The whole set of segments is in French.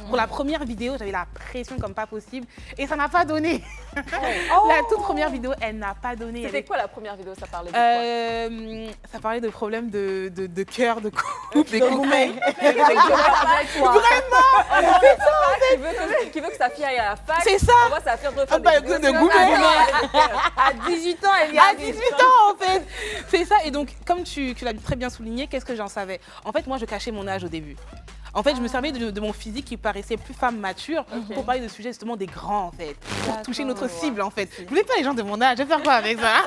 Pour la première vidéo, j'avais la pression comme pas possible et ça n'a pas donné. La toute première vidéo, elle n'a pas donné. C'était quoi la première vidéo? Ça parlait de quoi? Ça parlait de problèmes de cœur, de couple, des Vraiment! Qui veut que sa fille aille à la fac. C'est ça! On voit sa fille refaire de Goumet. À 18 ans, elle y a À 18 ans, en fait. C'est ça. Et donc, comme tu l'as très bien souligné, qu'est-ce que j'en savais? En fait, moi, je cachais mon âge au début. En fait, je me servais de mon physique qui paraissait plus femme mature pour parler de sujets justement des grands, en fait. Pour toucher notre cible, en fait. Je voulais pas les gens de mon âge. Je vais faire quoi avec ça?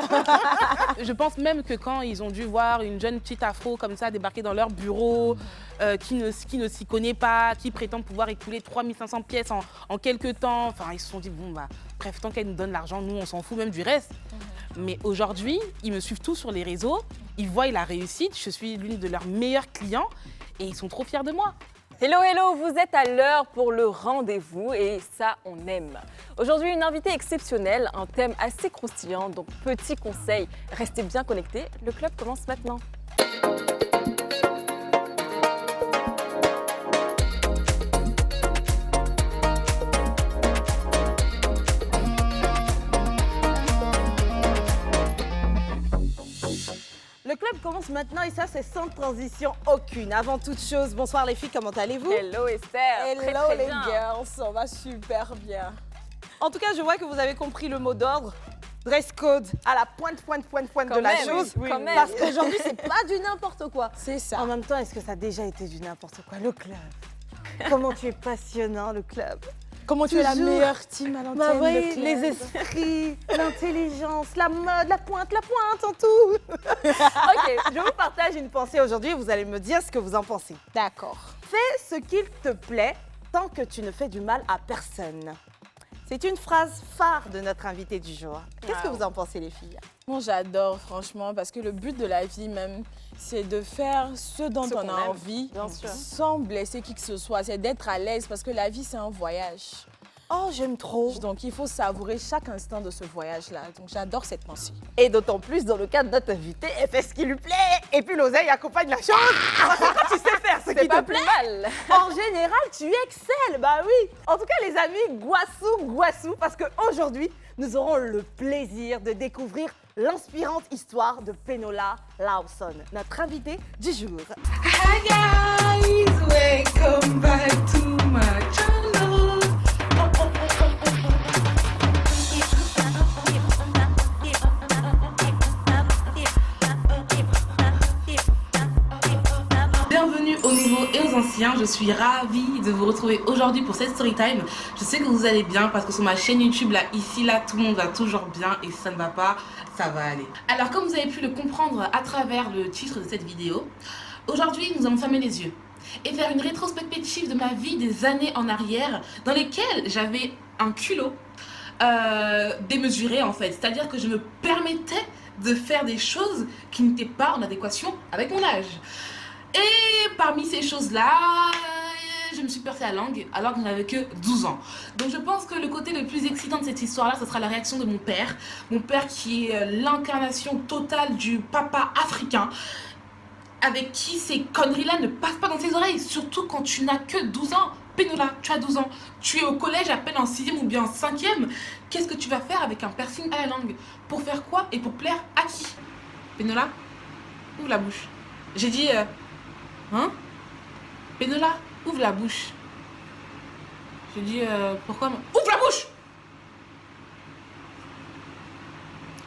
Je pense même que quand ils ont dû voir une jeune petite afro comme ça débarquer dans leur bureau, qui ne s'y connaît pas, qui prétend pouvoir écouler 3500 pièces en quelques temps, enfin, ils se sont dit, bon, bah, bref, tant qu'elle nous donne l'argent, nous, on s'en fout même du reste. Mais aujourd'hui, ils me suivent tous sur les réseaux, ils voient la réussite, je suis l'une de leurs meilleurs clients et ils sont trop fiers de moi. Hello, hello, vous êtes à l'heure pour le rendez-vous et ça, on aime. Aujourd'hui, une invitée exceptionnelle, un thème assez croustillant, donc petit conseil, restez bien connectés, le club commence maintenant. Le club commence maintenant et ça, c'est sans transition aucune. Avant toute chose, bonsoir les filles, comment allez-vous? Hello Esther, Hello très, très les bien. girls, on va super bien. En tout cas, je vois que vous avez compris le mot d'ordre. Dress code à la pointe de la chose. Oui, quand même. Parce qu'aujourd'hui, c'est pas du n'importe quoi. C'est ça. En même temps, est-ce que ça a déjà été du n'importe quoi? Le club. Comment tu es passionnant, le club. Comment tu es la Toujours. meilleure team à l'antenne, Bah oui, le club. les esprits, l'intelligence, la mode, la pointe en tout. Ok, je vous partage une pensée aujourd'hui et vous allez me dire ce que vous en pensez. D'accord. Fais ce qu'il te plaît tant que tu ne fais du mal à personne. C'est une phrase phare de notre invité du jour. Qu'est-ce que vous en pensez, les filles? Moi, j'adore, franchement, parce que le but de la vie, même, c'est de faire ce dont on a envie, bien sûr. sans blesser qui que ce soit. C'est d'être à l'aise, parce que la vie, c'est un voyage. Oh, j'aime trop. Donc, il faut savourer chaque instant de ce voyage-là. Donc, j'adore cette pensée. Et d'autant plus dans le cas de notre invité, elle fait ce qui lui plaît. Et puis l'oseille accompagne la chose. Parce que quand tu sais faire ce qui C'est te pas plaît, plus mal. en général, tu excelles. Bah oui. En tout cas, les amis, Guassou, parce qu'aujourd'hui, nous aurons le plaisir de découvrir l'inspirante histoire de Penola Lawson, notre invitée du jour. Hi guys, welcome back to my channel. Bienvenue aux nouveaux et aux anciens, je suis ravie de vous retrouver aujourd'hui pour cette story time. Je sais que vous allez bien parce que sur ma chaîne YouTube, là, ici, là, tout le monde va toujours bien et si ça ne va pas, ça va aller. Alors comme vous avez pu le comprendre à travers le titre de cette vidéo, aujourd'hui nous allons fermer les yeux et faire une rétrospective de ma vie des années en arrière dans lesquelles j'avais un culot démesuré en fait. C'est-à-dire que je me permettais de faire des choses qui n'étaient pas en adéquation avec mon âge. Et parmi ces choses-là, je me suis percé la langue alors que je n'avais que 12 ans. Donc je pense que le côté le plus excitant de cette histoire-là, ce sera la réaction de mon père. Mon père qui est l'incarnation totale du papa africain, avec qui ces conneries-là ne passent pas dans ses oreilles, surtout quand tu n'as que 12 ans. Penola, tu as 12 ans, tu es au collège à peine en 6e ou bien en 5e. Qu'est-ce que tu vas faire avec un piercing à la langue? Pour faire quoi et pour plaire à qui? Penola, ouvre la bouche. J'ai dit, hein? Penola, ouvre la bouche. J'ai dit, pourquoi? Ouvre la bouche!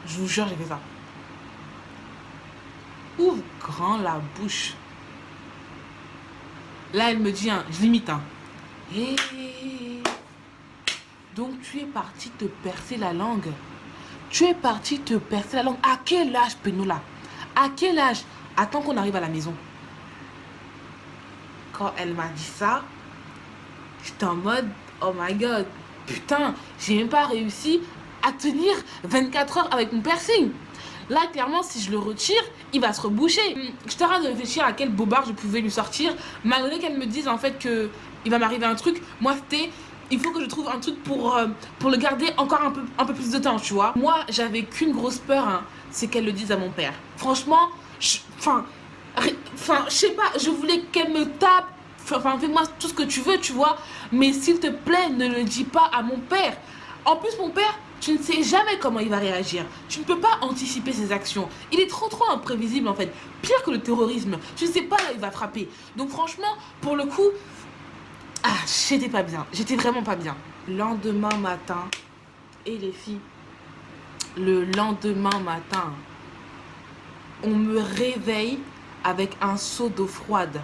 Je vous jure, j'ai fait ça. Ouvre grand la bouche. Là, elle me dit, hein, je limite, hein. Hey. Donc, tu es parti te percer la langue. Tu es parti te percer la langue. À quel âge, Penola? À quel âge? Attends qu'on arrive à la maison. Quand elle m'a dit ça, j'étais en mode, oh my god, putain, j'ai même pas réussi à tenir 24 heures avec mon piercing. Là, clairement, si je le retire, il va se reboucher. J'étais en train de réfléchir à quel bobard je pouvais lui sortir, malgré qu'elle me dise en fait que il va m'arriver un truc. Moi, c'était, il faut que je trouve un truc pour le garder encore un peu plus de temps, tu vois. Moi, j'avais qu'une grosse peur, hein, c'est qu'elle le dise à mon père. Franchement, je sais pas, je voulais qu'elle me tape enfin, fais-moi tout ce que tu veux, tu vois. Mais s'il te plaît, ne le dis pas à mon père. En plus, mon père, tu ne sais jamais comment il va réagir. Tu ne peux pas anticiper ses actions. Il est trop imprévisible en fait. Pire que le terrorisme. Tu ne sais pas là où il va frapper. Donc franchement, pour le coup, j'étais pas bien. J'étais vraiment pas bien. Lendemain matin, et les filles, le lendemain matin, on me réveille avec un seau d'eau froide.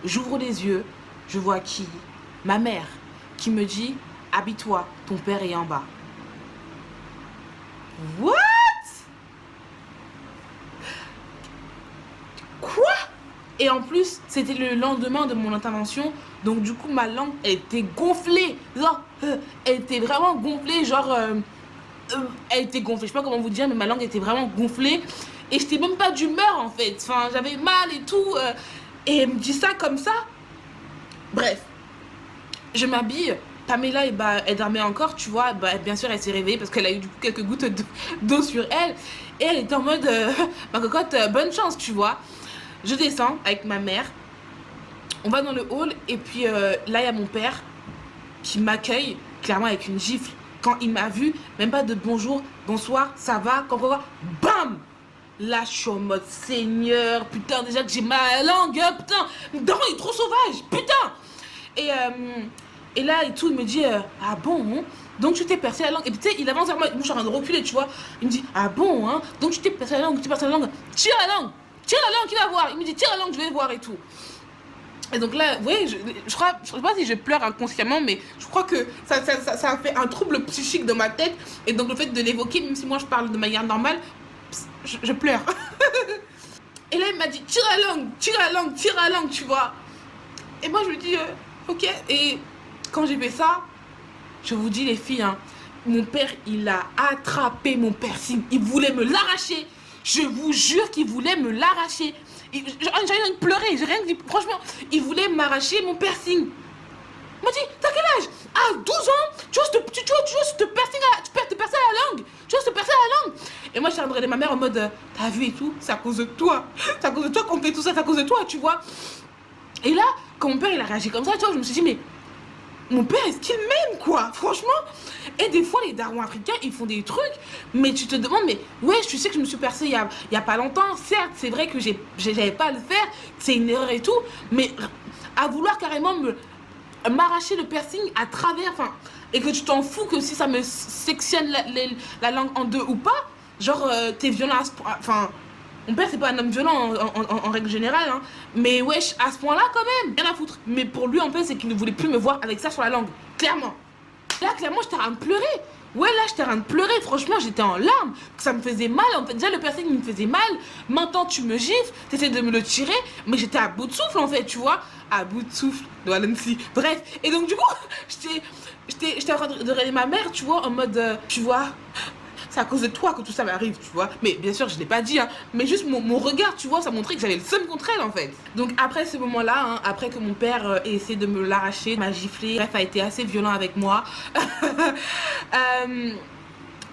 J'ouvre les yeux, je vois qui? Ma mère, qui me dit « Habille-toi, ton père est en bas ». What? Quoi? Et en plus, c'était le lendemain de mon intervention, donc du coup ma langue était gonflée. Genre, elle était vraiment gonflée, genre... elle était gonflée, je sais pas comment vous dire, mais ma langue était vraiment gonflée. Et j'étais même pas d'humeur en fait. Enfin, j'avais mal et tout. Et elle me dit ça comme ça. Bref, je m'habille. Pamela, elle dormait encore, tu vois. Bien sûr, elle s'est réveillée parce qu'elle a eu du coup quelques gouttes d'eau sur elle. Et elle était en mode, ma cocotte, bonne chance, tu vois. Je descends avec ma mère. On va dans le hall. Et puis là, il y a mon père qui m'accueille, clairement avec une gifle. Quand il m'a vu, même pas de bonjour, bonsoir, ça va, comment, bam! Là, je suis en mode Seigneur, putain, déjà que j'ai ma langue, putain, non, il est trop sauvage, putain! Et là, et tout, il me dit, ah bon, hein? Donc tu t'es percé la langue. Et puis tu sais, il avance vers moi, je suis en train de reculer, tu vois. Il me dit, ah bon, hein? Donc tu t'es percé la langue, tire la langue, il va voir. Il me dit, tire la langue, je vais voir et tout. Et donc là, vous voyez, je sais pas si je pleure inconsciemment, mais je crois que ça a fait un trouble psychique dans ma tête. Et donc le fait de l'évoquer, même si moi je parle de manière normale, je pleure. Et là, il m'a dit, tire la langue, tu vois. Et moi, je me dis, ok. Et quand j'ai fait ça, je vous dis les filles, hein, mon père, il a attrapé mon piercing. Il voulait me l'arracher. Je vous jure qu'il voulait me l'arracher. J'ai rien de pleurer, j'ai rien dit. Franchement, il voulait m'arracher mon piercing. Il m'a dit, t'as quel âge? À 12 ans, tu oses te percer la langue. Tu oses te percer la langue. Et moi, je suis en train de regarder ma mère en mode, t'as vu et tout, c'est à cause de toi. C'est à cause de toi qu'on fait tout ça, c'est à cause de toi, tu vois. Et là, quand mon père, il a réagi comme ça, tu vois, je me suis dit, mais mon père, est-ce qu'il m'aime, quoi? Franchement. Et des fois, les darons africains, ils font des trucs, mais tu te demandes, mais ouais, tu sais que je me suis percée il y a pas longtemps. Certes, c'est vrai que j'avais pas à le faire, c'est une erreur et tout, mais à vouloir carrément m'arracher le piercing à travers, enfin, et que tu t'en fous que si ça me sectionne la langue en deux ou pas, genre, t'es violent enfin... Mon père, c'est pas un homme violent en règle générale, hein. Mais wesh, à ce point-là, quand même, rien à foutre. Mais pour lui, en fait, c'est qu'il ne voulait plus me voir avec ça sur la langue. Clairement. Là, clairement, j'étais en train de pleurer. Ouais, là, j'étais en train de pleurer. Franchement, j'étais en larmes. Ça me faisait mal. En fait, déjà, le piercing, il me faisait mal. Maintenant, tu me gifles. T'essaies de me le tirer. Mais j'étais à bout de souffle, en fait, tu vois. À bout de souffle. Bref. Et donc, du coup, j'étais en train de regarder ma mère, tu vois, en mode, tu vois... C'est à cause de toi que tout ça m'arrive, tu vois. Mais bien sûr, je l'ai pas dit, hein. Mais juste mon regard, tu vois, ça montrait que j'avais le seum contre elle, en fait. Donc après ce moment-là, hein, après que mon père ait essayé de me l'arracher, m'a giflé, bref, a été assez violent avec moi.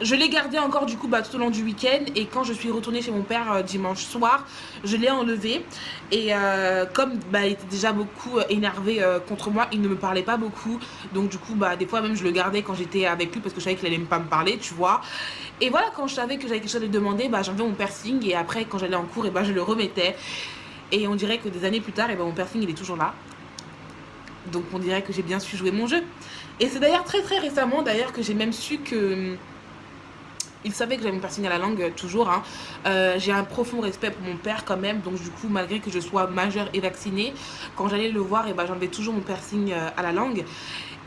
Je l'ai gardé encore du coup tout au long du week-end. Et quand je suis retournée chez mon père dimanche soir, je l'ai enlevé. Et comme il était déjà beaucoup énervé contre moi, il ne me parlait pas beaucoup. Donc du coup des fois même je le gardais quand j'étais avec lui, parce que je savais qu'il allait pas me parler, tu vois. Et voilà, quand je savais que j'avais quelque chose à lui demander, j'enlevais mon piercing. Et après quand j'allais en cours, je le remettais. Et on dirait que des années plus tard, mon piercing il est toujours là. Donc on dirait que j'ai bien su jouer mon jeu. Et c'est d'ailleurs très récemment d'ailleurs que j'ai même su que... Il savait que j'avais mon piercing à la langue, toujours. Hein. J'ai un profond respect pour mon père quand même. Donc du coup, malgré que je sois majeure et vaccinée, quand j'allais le voir, j'enlevais toujours mon piercing à la langue.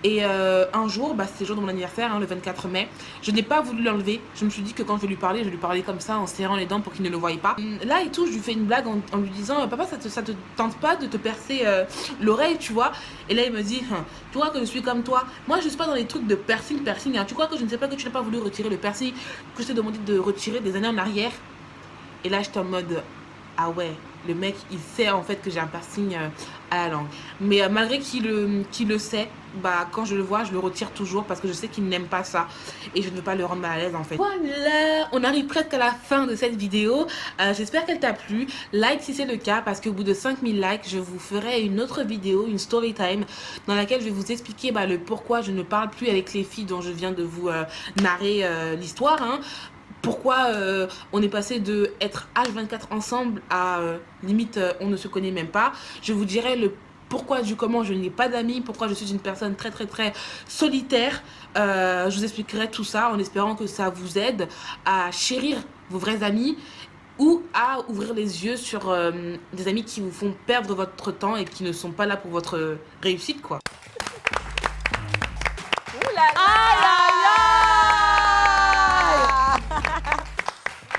Et un jour, c'était le jour de mon anniversaire, hein, le 24 mai, je n'ai pas voulu l'enlever. Je me suis dit que quand je vais lui parler, je vais lui parler comme ça, en serrant les dents pour qu'il ne le voie pas. Là et tout, je lui fais une blague en lui disant, papa, ça te tente pas de te percer l'oreille, tu vois? Et là, il me dit, tu crois que je suis comme toi? Moi, je suis pas dans les trucs de piercing, hein. Tu crois que je ne sais pas que tu n'as pas voulu retirer le piercing que je t'ai demandé de retirer des années en arrière? Et là, j'étais en mode, ah ouais, le mec, il sait en fait que j'ai un piercing à la langue. Mais malgré qu'il le sait, bah, quand je le vois, je le retire toujours parce que je sais qu'il n'aime pas ça et je ne veux pas le rendre mal à l'aise en fait. Voilà, on arrive presque à la fin de cette vidéo. J'espère qu'elle t'a plu. Like si c'est le cas parce qu'au bout de 5000 likes, je vous ferai une autre vidéo, une story time dans laquelle je vais vous expliquer le pourquoi je ne parle plus avec les filles dont je viens de vous narrer l'histoire. Hein. Pourquoi on est passé de être H24 ensemble à limite on ne se connaît même pas. Je vous dirai le pourquoi du comment je n'ai pas d'amis, pourquoi je suis une personne très très très solitaire. Je vous expliquerai tout ça en espérant que ça vous aide à chérir vos vrais amis ou à ouvrir les yeux sur des amis qui vous font perdre votre temps et qui ne sont pas là pour votre réussite quoi. Ouh là là.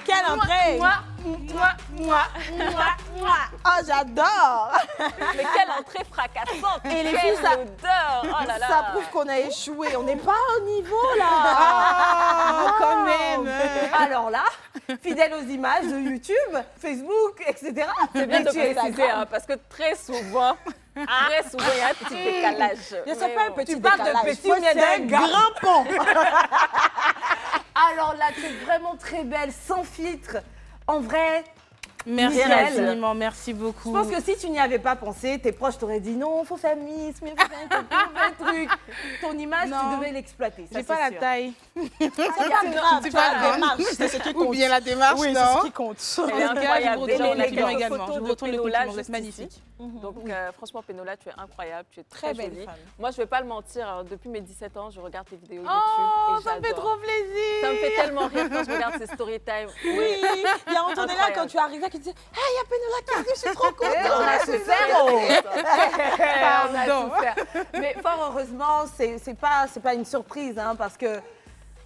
Quelle entrée! Oh, j'adore! Mais quelle entrée fracassante! Et les Quelle filles, ça- odeur! Oh là là! Ça prouve qu'on a échoué. On n'est pas au niveau là. Ah, quand même. Alors là, fidèle aux images de YouTube, Facebook, etc. C'est bien de Tu es préciser, hein, parce que très souvent, il y a un petit décalage. Je sais Mais pas un bon. petit Tu parles décalage. de petit, Moi, mais c'est d'un grand pont. Alors là, tu es vraiment très belle, sans filtre. En vrai, Merci Nickel. infiniment, merci beaucoup. je pense que si tu n'y avais pas pensé, tes proches t'auraient dit non, faut faire Miss, mais faut faire un truc. Ton image, Non. tu devais l'exploiter. ça, J'ai pas c'est la sûr. taille. C'est pas grave, C'est tu vois, pas la grave. démarche, c'est ce qui compte. Ou bien la démarche, Oui, non. c'est ce qui compte. Elle est En tout cas, incroyable. je vous Déjà, retourne on a le compliment quelques également. Je photos vous de retourne le Pénola compliment, vous êtes juste magnifique. ici. Donc franchement, Pénola, tu es incroyable, tu es très, Très belle jolie. femme. Moi, je vais pas le mentir, hein, depuis mes 17 ans, je regarde tes vidéos YouTube Oh, et ça me fait j'adore. trop plaisir. Ça me fait tellement rire quand je regarde ces story time. Oui, il y a Antonella Incroyable. quand tu arrivais qui disait « Ah, il y a Pénola qui arrive, je suis trop Eh, contente on a souffert, oh. On a Pardon. souffert. Mais fort heureusement, c'est pas une surprise, hein, parce que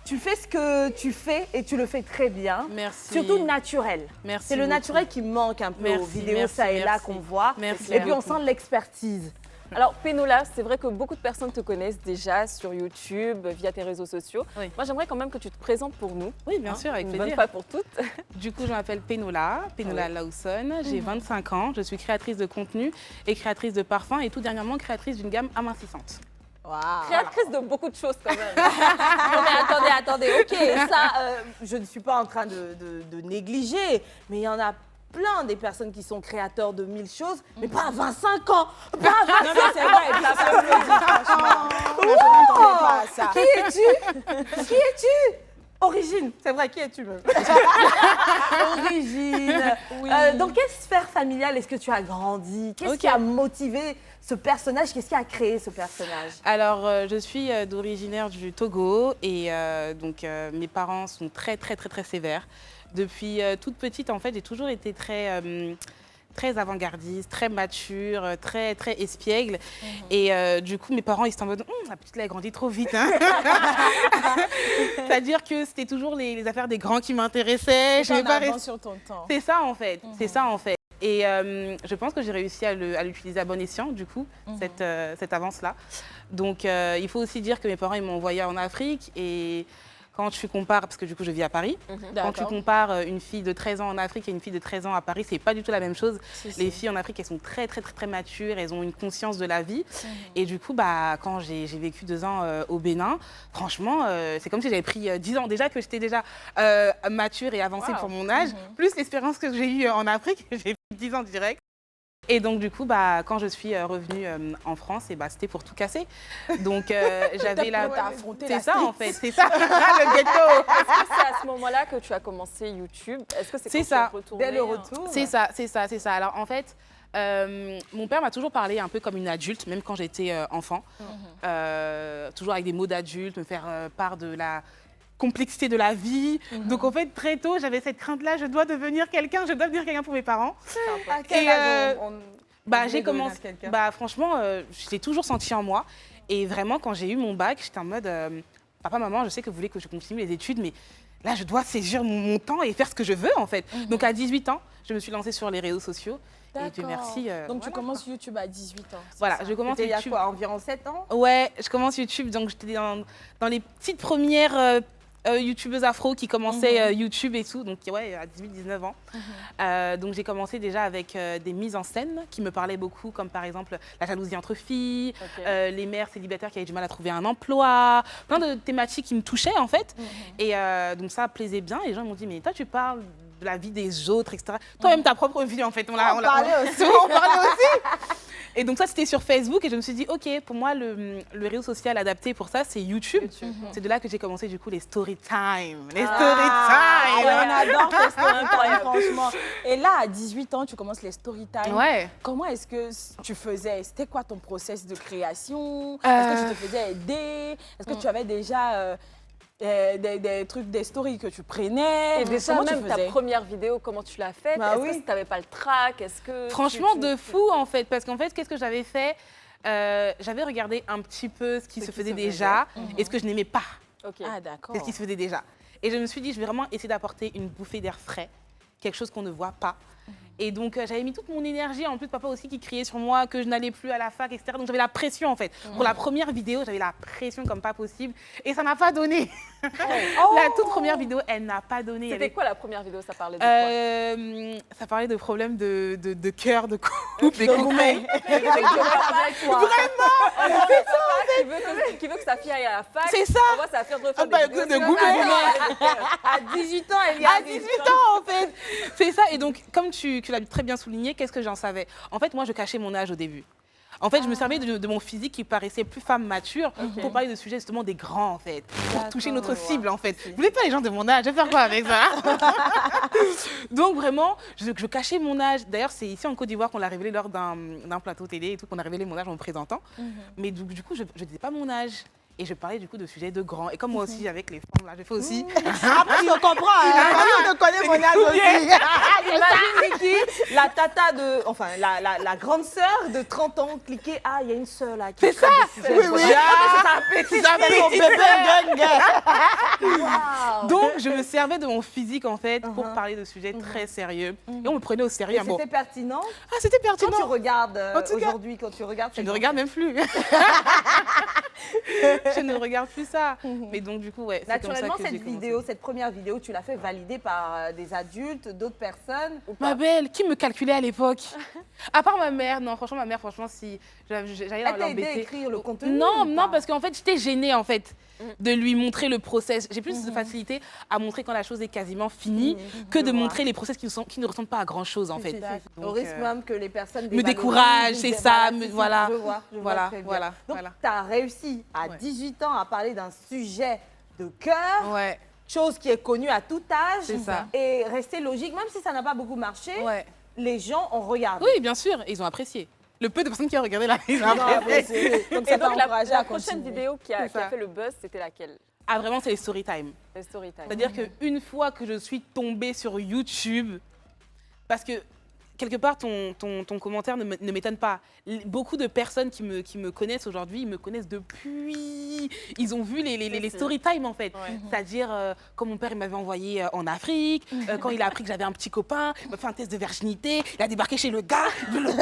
tu fais ce que tu fais et tu le fais très bien. Merci. Surtout naturel. Merci C'est le beaucoup. naturel qui manque un peu aux Merci, vidéos merci, ça et là merci. qu'on voit. Merci Et puis on beaucoup. sent de l'expertise. Alors, Pénola, c'est vrai que beaucoup de personnes te connaissent déjà sur YouTube, via tes réseaux sociaux. Oui. Moi, j'aimerais quand même que tu te présentes pour nous. Oui, bien sûr, avec Une plaisir. bonne fois pour toutes. Du coup, je m'appelle Pénola Lawson, j'ai 25 ans, je suis créatrice de contenu et créatrice de parfums et tout dernièrement créatrice d'une gamme amincissante. Créatrice de beaucoup de choses quand même. Non mais attendez, ok, ça, je ne suis pas en train de négliger, mais il y en a plein des personnes qui sont créateurs de 1000 choses, mais pas à 25 ans. Pas à 25 Non, mais c'est vrai, ça peut le dire, franchement. Moi, je ne m'attendais pas à ça. Qui es-tu? Qui es-tu? Origine, c'est vrai, qui es-tu même? Origine. Dans quelle sphère familiale est-ce que tu as grandi? Qu'est-ce qui a motivé ce personnage? Qu'est-ce qui a créé ce personnage? Alors, je suis d'originaire du Togo et donc mes parents sont très très très très sévères. Depuis toute petite, en fait, j'ai toujours été très très avant-gardiste, très mature, très très espiègle. Et du coup, mes parents, ils étaient en mode la petite, elle a grandi trop vite. Hein. C'est-à-dire que c'était toujours les affaires des grands qui m'intéressaient. Tu es Je en vais pas avance rester- sur ton temps. C'est ça en fait, c'est ça en fait. Et je pense que j'ai réussi à l'utiliser à bon escient, du coup, cette avance-là. Donc, il faut aussi dire que mes parents, ils m'ont envoyé en Afrique. Et quand tu compares, parce que du coup, je vis à Paris, quand tu compares une fille de 13 ans en Afrique et une fille de 13 ans à Paris, c'est pas du tout la même chose. Les filles en Afrique, elles sont très, très, très, très matures, elles ont une conscience de la vie. Et du coup, quand j'ai vécu 2 ans au Bénin, franchement, c'est comme si j'avais pris 10 ans. Déjà que j'étais déjà mature et avancée pour mon âge, plus l'expérience que j'ai eue en Afrique, j'ai pris 10 ans direct. Et donc, du coup, quand je suis revenue en France, c'était pour tout casser. Donc, j'avais la... T'as affronté C'est la ça, street. en fait, c'est ça, le ghetto. Est-ce que c'est à ce moment-là que tu as commencé YouTube? Est-ce que c'est C'est quand ça. tu es retournée, Dès le retour. C'est ça, c'est ça, c'est ça. Alors, en fait, mon père m'a toujours parlé un peu comme une adulte, même quand j'étais enfant. Toujours avec des mots d'adulte, me faire part de la complexité de la vie. Donc, en fait, très tôt, j'avais cette crainte-là, je dois devenir quelqu'un pour mes parents. À quel Et, âge on voulait J'ai devenir commencé. quelqu'un? Franchement, je l'ai toujours senti en moi. Et vraiment, quand j'ai eu mon bac, j'étais en mode papa, maman, je sais que vous voulez que je continue les études, mais là, je dois saisir mon temps et faire ce que je veux, en fait. Donc, à 18 ans, je me suis lancée sur les réseaux sociaux. Et Dieu merci. Donc tu commences YouTube à 18 ans. c'est Voilà, ça? je commence C'était il y a YouTube. quoi, environ 7 ans? Ouais, je commence YouTube, donc j'étais dans les petites premières youtubeuse afro qui commençait YouTube et tout, donc ouais, à 18-19 ans. Donc j'ai commencé déjà avec des mises en scène qui me parlaient beaucoup, comme par exemple la jalousie entre filles, les mères célibataires qui avaient du mal à trouver un emploi, plein de thématiques qui me touchaient en fait. Et donc ça plaisait bien, et les gens m'ont dit, mais toi tu parles de la vie des autres, etc. Toi-même ta propre vie en fait. On parlait aussi. Et donc ça, c'était sur Facebook et je me suis dit, ok, pour moi, le réseau social adapté pour ça, c'est YouTube. C'est de là que j'ai commencé du coup les story time. Les story time. Ouais, on adore les story time, franchement. Et là, à 18 ans, tu commences les story time. Ouais. Comment est-ce que tu faisais? C'était quoi ton process de création? Est-ce que tu te faisais aider? Est-ce que tu avais déjà des trucs, des stories que tu prenais? Et déjà, comment même tu ta faisais? première vidéo, comment tu l'as faite? Bah Est-ce oui. que tu n'avais pas le trac? Est-ce que Franchement, de fou en fait. Parce qu'en fait, qu'est-ce que j'avais fait? J'avais regardé un petit peu ce qui se faisait déjà et ce que je n'aimais pas. Ok. Ah, d'accord. C'est ce qui se faisait déjà. Et je me suis dit, je vais vraiment essayer d'apporter une bouffée d'air frais, quelque chose qu'on ne voit pas. Et donc, j'avais mis toute mon énergie, en plus, papa aussi qui criait sur moi que je n'allais plus à la fac, etc. Donc, j'avais la pression, en fait. Pour la première vidéo, j'avais la pression comme pas possible. Et ça n'a pas donné. La toute première vidéo, elle n'a pas donné. C'était quoi la première vidéo? Ça parlait de quoi? Ça parlait de problèmes de cœur, de couple, des couples. Qui veut que sa fille aille à la fac. C'est ça. On voit sa fille refaire bah, des vidéos. de goûter. À 18 ans, elle y a À 18 ans, en fait. C'est ça. Et donc, comme tu l'as très bien souligné, qu'est-ce que j'en savais? En fait, moi, je cachais mon âge au début. En fait, je me servais de mon physique qui paraissait plus femme mature pour parler de sujets justement des grands, en fait. Pour toucher notre cible, en fait. Vous voulez pas les gens de mon âge? Je vais faire quoi avec ça? Donc, vraiment, je cachais mon âge. D'ailleurs, c'est ici en Côte d'Ivoire qu'on l'a révélé lors d'un plateau télé et tout, qu'on a révélé mon âge en me présentant. Mais du coup, je ne disais pas mon âge. Et je parlais du coup de sujets de grands. Et comme moi aussi, avec les femmes, là, je fais aussi. Après, on comprend. On connaît mon âge aussi. Imagine Niki, la tata de. Enfin, la grande sœur de 30 ans, cliquer. Ah, il y a une sœur là qui. C'est ça. Oui, oui. C'est un petit bébé. Donc, je me servais de mon physique, en fait, pour parler de sujets très sérieux. Et on me prenait au sérieux. Et c'était pertinent. Ah, c'était Quand pertinent. tu regardes En tout cas, aujourd'hui, quand tu regardes. Je ne regarde même plus. Je ne regarde plus ça. Mais donc, du coup, ouais. Naturellement, comme ça que j'ai commencé. cette première vidéo, tu l'as fait valider par des adultes, d'autres personnes. Ma belle, qui me calculait à l'époque? À part ma mère, non, franchement, ma mère, si j'allais Elle t'a aidé à l'embêter. écrire le contenu? Non, ou non, pas parce qu'en fait, j'étais gênée, en fait, de lui montrer le process. J'ai plus de facilité à montrer quand la chose est quasiment finie que de montrer les process qui ne ressemblent pas à grand-chose, en fait. Au Donc, risque même que les personnes me découragent, c'est ça, voilà. Je vois Voilà, très bien. voilà, Donc, voilà. tu as réussi à 18 ans à parler d'un sujet de cœur, Ouais, chose qui est connue à tout âge. C'est ça. Et rester logique, même si ça n'a pas beaucoup marché, ouais. les gens ont regardé. Oui, bien sûr, ils ont apprécié. Le peu de personnes qui ont regardé la vidéo. Donc, Et ça t'a donc, encouragé la à prochaine continuer. vidéo qui a C'est ça. fait le buzz, c'était laquelle? Ah, vraiment, c'est les story time. Les story time. C'est-à-dire qu'une fois que je suis tombée sur YouTube, parce que quelque part, ton commentaire ne m'étonne pas. Beaucoup de personnes qui me connaissent aujourd'hui, ils me connaissent depuis. Ils ont vu les story time, en fait. Ouais. C'est-à-dire, quand mon père il m'avait envoyé en Afrique, quand il a appris que j'avais un petit copain, il m'a fait un test de virginité, il a débarqué chez le gars, il veut le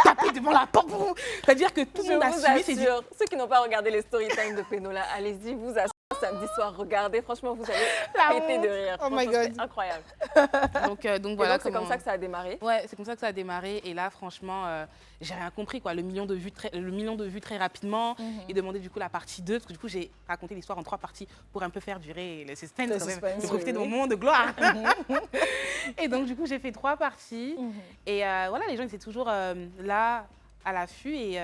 taper devant la porte. C'est-à-dire que tout le Je monde a vous suivi ces assure, ceux qui n'ont pas regardé les story time de Pénola, allez-y, vous assure, samedi soir, regardez. Franchement, vous allez péter de rire. Oh my Franchement, God. c'est incroyable. Donc Et voilà. donc, c'est comme ça que ça a démarré. Ouais, c'est comme ça que ça a démarré. Et là, franchement, j'ai rien compris, quoi. Le million de vues très rapidement. Et demander du coup la partie 2, parce que du coup, j'ai raconté l'histoire en 3 parties pour un peu faire durer le suspense, Le quand même, suspense, de profiter oui, de oui. mon moment de gloire. Et donc, du coup, j'ai fait 3 parties. Et voilà, les gens étaient toujours là, à l'affût. Et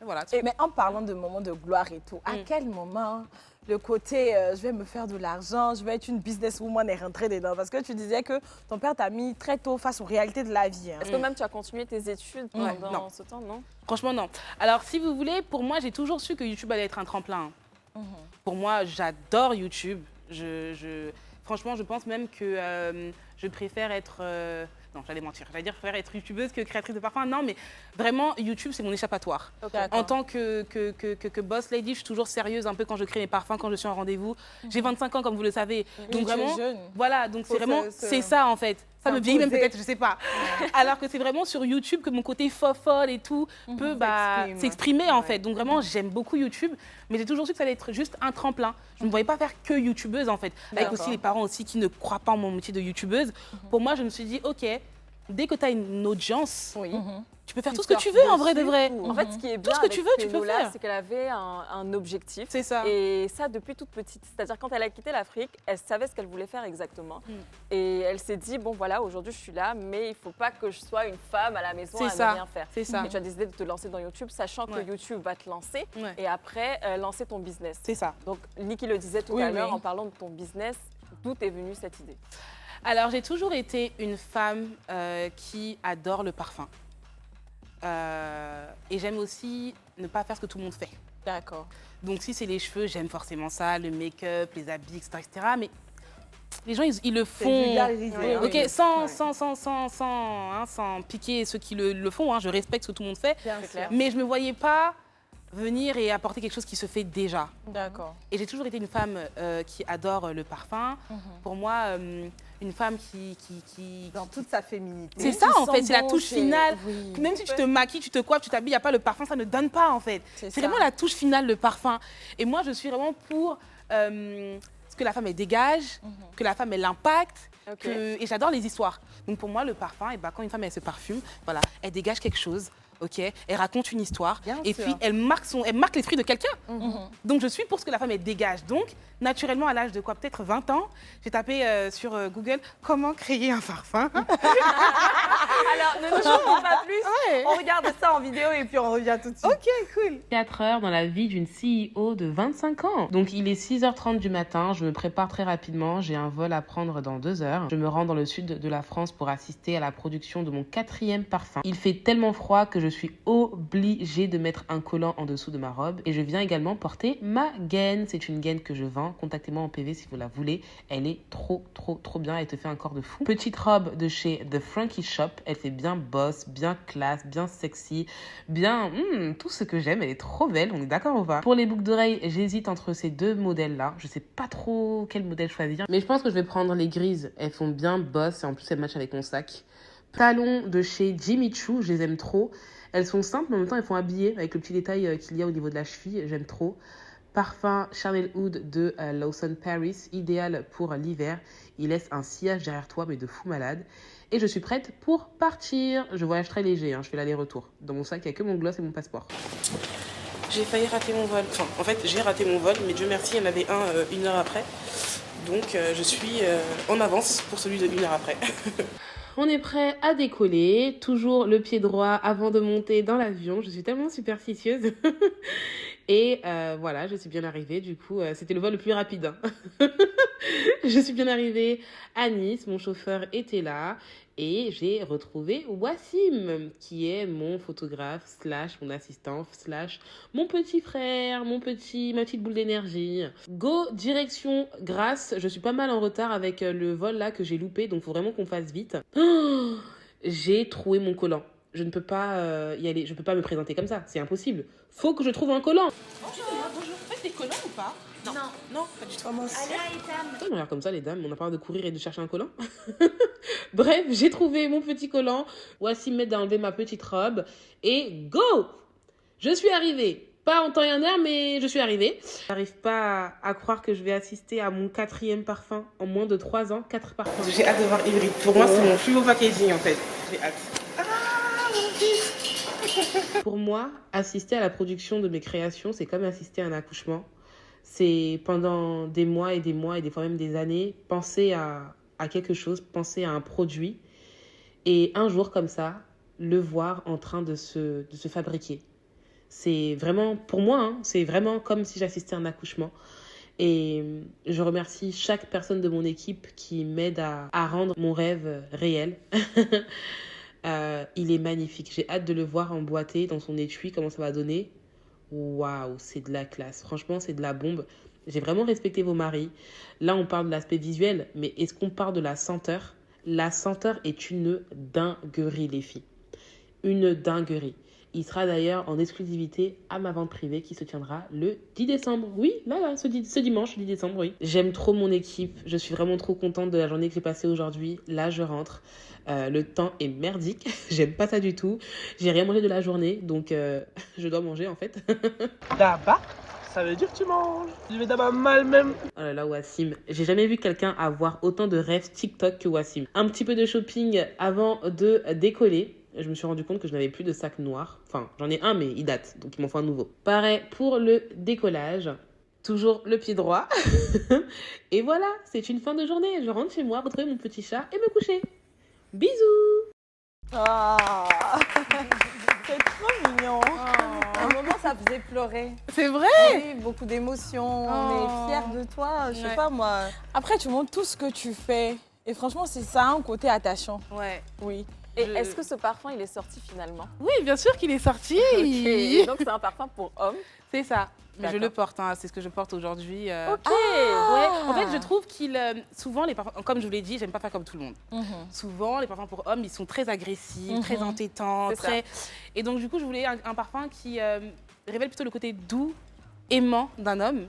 voilà. Mais en parlant de moments de gloire et tout, à quel moment le côté je vais me faire de l'argent, je vais être une businesswoman est rentré dedans? Parce que tu disais que ton père t'a mis très tôt face aux réalités de la vie. Hein. Est-ce que même tu as continué tes études Ouais, pendant non. ce temps, non? Franchement, non. Alors, si vous voulez, pour moi, j'ai toujours su que YouTube allait être un tremplin. Pour moi, j'adore YouTube. Franchement, je pense même que je préfère être... non, j'allais mentir. J'allais dire que je préfère être youtubeuse que créatrice de parfum. Non, mais vraiment, YouTube, c'est mon échappatoire. En tant que boss lady, je suis toujours sérieuse un peu quand je crée mes parfums, quand je suis en rendez-vous. J'ai 25 ans, comme vous le savez. Donc tu es vraiment, jeune. voilà, donc c'est Faut vraiment, se- c'est ça en fait. Ça me vieillit même S'imposer. peut-être, je sais pas. Alors que c'est vraiment sur YouTube que mon côté fofolle et tout peut s'exprimer en fait. Donc vraiment, j'aime beaucoup YouTube, mais j'ai toujours su que ça allait être juste un tremplin. Je ne me voyais pas faire que YouTubeuse en fait. Avec aussi les parents aussi qui ne croient pas en mon métier de YouTubeuse. Pour moi, je me suis dit, ok, dès que tu as une audience, Oui. tu peux faire tout ce que tu veux en vrai de vrai. En fait, ce qui est bien ce que tu avec veux, tu peux Pénola, faire. c'est qu'elle avait un objectif. C'est ça. Et ça, depuis toute petite. C'est-à-dire, quand elle a quitté l'Afrique, elle savait ce qu'elle voulait faire exactement. Et elle s'est dit, bon, voilà, aujourd'hui, je suis là, mais il ne faut pas que je sois une femme à la maison C'est à ça. ne rien faire. C'est ça. Et tu as décidé de te lancer dans YouTube, sachant que Ouais. YouTube va te lancer Ouais. et après, lancer ton business. C'est ça. Donc, Niki le disait tout Oui, à l'heure oui. en parlant de ton business. D'où est venue cette idée? Alors, j'ai toujours été une femme qui adore le parfum. Et j'aime aussi ne pas faire ce que tout le monde fait. D'accord. Donc, si c'est les cheveux, j'aime forcément ça, le make-up, les habits, etc. Mais les gens, ils le C'est font. vulgarisé. Ok, hein. sans piquer ceux qui le font. Je respecte ce que tout le monde fait. Bien C'est sûr. clair. Mais je ne me voyais pas venir et apporter quelque chose qui se fait déjà. D'accord. Et j'ai toujours été une femme qui adore le parfum. Pour moi, une femme qui... Dans toute sa féminité. C'est ça, en fait, c'est la touche finale. Oui. Même si tu te maquilles, tu te coiffes, tu t'habilles, il n'y a pas le parfum, ça ne donne pas, en fait. C'est C'est ça. vraiment la touche finale, le parfum. Et moi, je suis vraiment pour ce que la femme, elle dégage, que la femme, elle impacte. Ok. Et j'adore les histoires. Donc pour moi, le parfum, et ben, quand une femme, elle se parfume, voilà, elle dégage quelque chose. Ok, elle raconte une histoire Bien et sûr. puis elle marque l'esprit de quelqu'un. Donc je suis pour ce que la femme elle dégage. Donc naturellement à l'âge de quoi, peut-être 20 ans, j'ai tapé sur Google comment créer un parfum. Alors, ne nous changons pas plus. Ouais. On regarde ça en vidéo et puis on revient tout de suite. Ok, cool. 4 heures dans la vie d'une CEO de 25 ans. Donc il est 6h30 du matin, je me prépare très rapidement, j'ai un vol à prendre dans 2 heures. Je me rends dans le sud de la France pour assister à la production de mon 4e parfum. Il fait tellement froid que je suis obligée de mettre un collant en dessous de ma robe et je viens également porter ma gaine. C'est une gaine que je vends, contactez-moi en PV si vous la voulez. Elle est trop bien, elle te fait un corps de fou. Petite robe de chez The Frankie Shop, elle fait bien boss, bien classe, bien sexy, bien tout ce que j'aime, elle est trop belle, on est d'accord ou pas? Pour les boucles d'oreilles, j'hésite entre ces deux modèles-là, je sais pas trop quel modèle choisir, mais je pense que je vais prendre les grises, elles font bien boss et en plus elles matchent avec mon sac. Talons de chez Jimmy Choo, je les aime trop. Elles sont simples, mais en même temps elles font habiller avec le petit détail qu'il y a au niveau de la cheville, j'aime trop. Parfum Chanel Oud de Lawson Paris, idéal pour l'hiver. Il laisse un sillage derrière toi, mais de fou malade. Et je suis prête pour partir. Je voyage très léger, je fais l'aller-retour. Dans mon sac, il n'y a que mon gloss et mon passeport. J'ai failli rater mon vol. Enfin, en fait, j'ai raté mon vol, mais Dieu merci, il y en avait un 1 heure après. Donc, je suis en avance pour celui de 1 heure après. On est prêt à décoller, toujours le pied droit avant de monter dans l'avion. Je suis tellement superstitieuse. Et voilà, je suis bien arrivée. Du coup, c'était le vol le plus rapide. Hein. Je suis bien arrivée à Nice. Mon chauffeur était là. Et j'ai retrouvé Wassim, qui est mon photographe / mon assistant / mon petit frère, ma petite boule d'énergie. Go, direction Grasse. Je suis pas mal en retard avec le vol là que j'ai loupé, donc faut vraiment qu'on fasse vite. Oh, j'ai trouvé mon collant. Je ne peux pas y aller, je peux pas me présenter comme ça, c'est impossible. Faut que je trouve un collant. Bonjour. Faites des collants ou pas? Non, pas du tout. Comment Pourquoi on regarde comme ça les dames? On a pas de courir et de chercher un collant. Bref, j'ai trouvé mon petit collant. Voici m'aide à enlever ma petite robe. Et go! Je suis arrivée. Pas en temps et en heure, mais je suis arrivée. J'arrive pas à croire que je vais assister à mon 4e parfum en moins de 3 ans. 4 parfums. J'ai hâte de voir Ivry. Pour moi, c'est mon plus beau packaging en fait. J'ai hâte. Pour moi, assister à la production de mes créations, c'est comme assister à un accouchement. C'est pendant des mois et des mois et des fois même des années, penser à quelque chose, penser à un produit et un jour comme ça, le voir en train de se fabriquer. C'est vraiment, pour moi, hein, c'est vraiment comme si j'assistais à un accouchement. Et je remercie chaque personne de mon équipe qui m'aide à rendre mon rêve réel. Il est magnifique. J'ai hâte de le voir emboîté dans son étui, comment ça va donner. Waouh, c'est de la classe. Franchement, c'est de la bombe. J'ai vraiment respecté vos maris. Là, on parle de l'aspect visuel, mais est-ce qu'on parle de la senteur? La senteur est une dinguerie, les filles. Une dinguerie. Il sera d'ailleurs en exclusivité à ma vente privée qui se tiendra le 10 décembre. Oui, là, ce dimanche, le 10 décembre, oui. J'aime trop mon équipe. Je suis vraiment trop contente de la journée que j'ai passée aujourd'hui. Là, je rentre. Le temps est merdique. J'aime pas ça du tout. J'ai rien mangé de la journée, donc je dois manger en fait. D'abord, ça veut dire que tu manges. Je vais d'abord mal même. Oh là là, Wassim. J'ai jamais vu quelqu'un avoir autant de rêves TikTok que Wassim. Un petit peu de shopping avant de décoller. Je me suis rendu compte que je n'avais plus de sac noir. Enfin, j'en ai un, mais il date, donc il m'en faut un nouveau. Pareil pour le décollage. Toujours le pied droit. Et voilà, c'est une fin de journée. Je rentre chez moi, retrouver mon petit chat et me coucher. Bisous. Ah, c'est trop mignon. À un moment, ça faisait pleurer. C'est vrai. Oui, beaucoup d'émotions. On est fiers de toi. Je sais Ouais. pas, moi. Après, tu montres tout ce que tu fais. Et franchement, c'est ça, un côté attachant. Ouais. Oui. Et Je- est-ce que ce parfum, il est sorti finalement? Oui, bien sûr qu'il est sorti. Ok, donc c'est un parfum pour homme. C'est ça. Mais je D'accord. le porte, hein. C'est ce que je porte aujourd'hui. Ok. Ouais. En fait, je trouve qu'il souvent les parfums, comme je vous l'ai dit, j'aime pas faire comme tout le monde. Mhm. Souvent, les parfums pour hommes, ils sont très agressifs, Mhm. très entêtants, C'est ça. très. Et donc, du coup, je voulais un parfum qui révèle plutôt le côté doux, aimant d'un homme,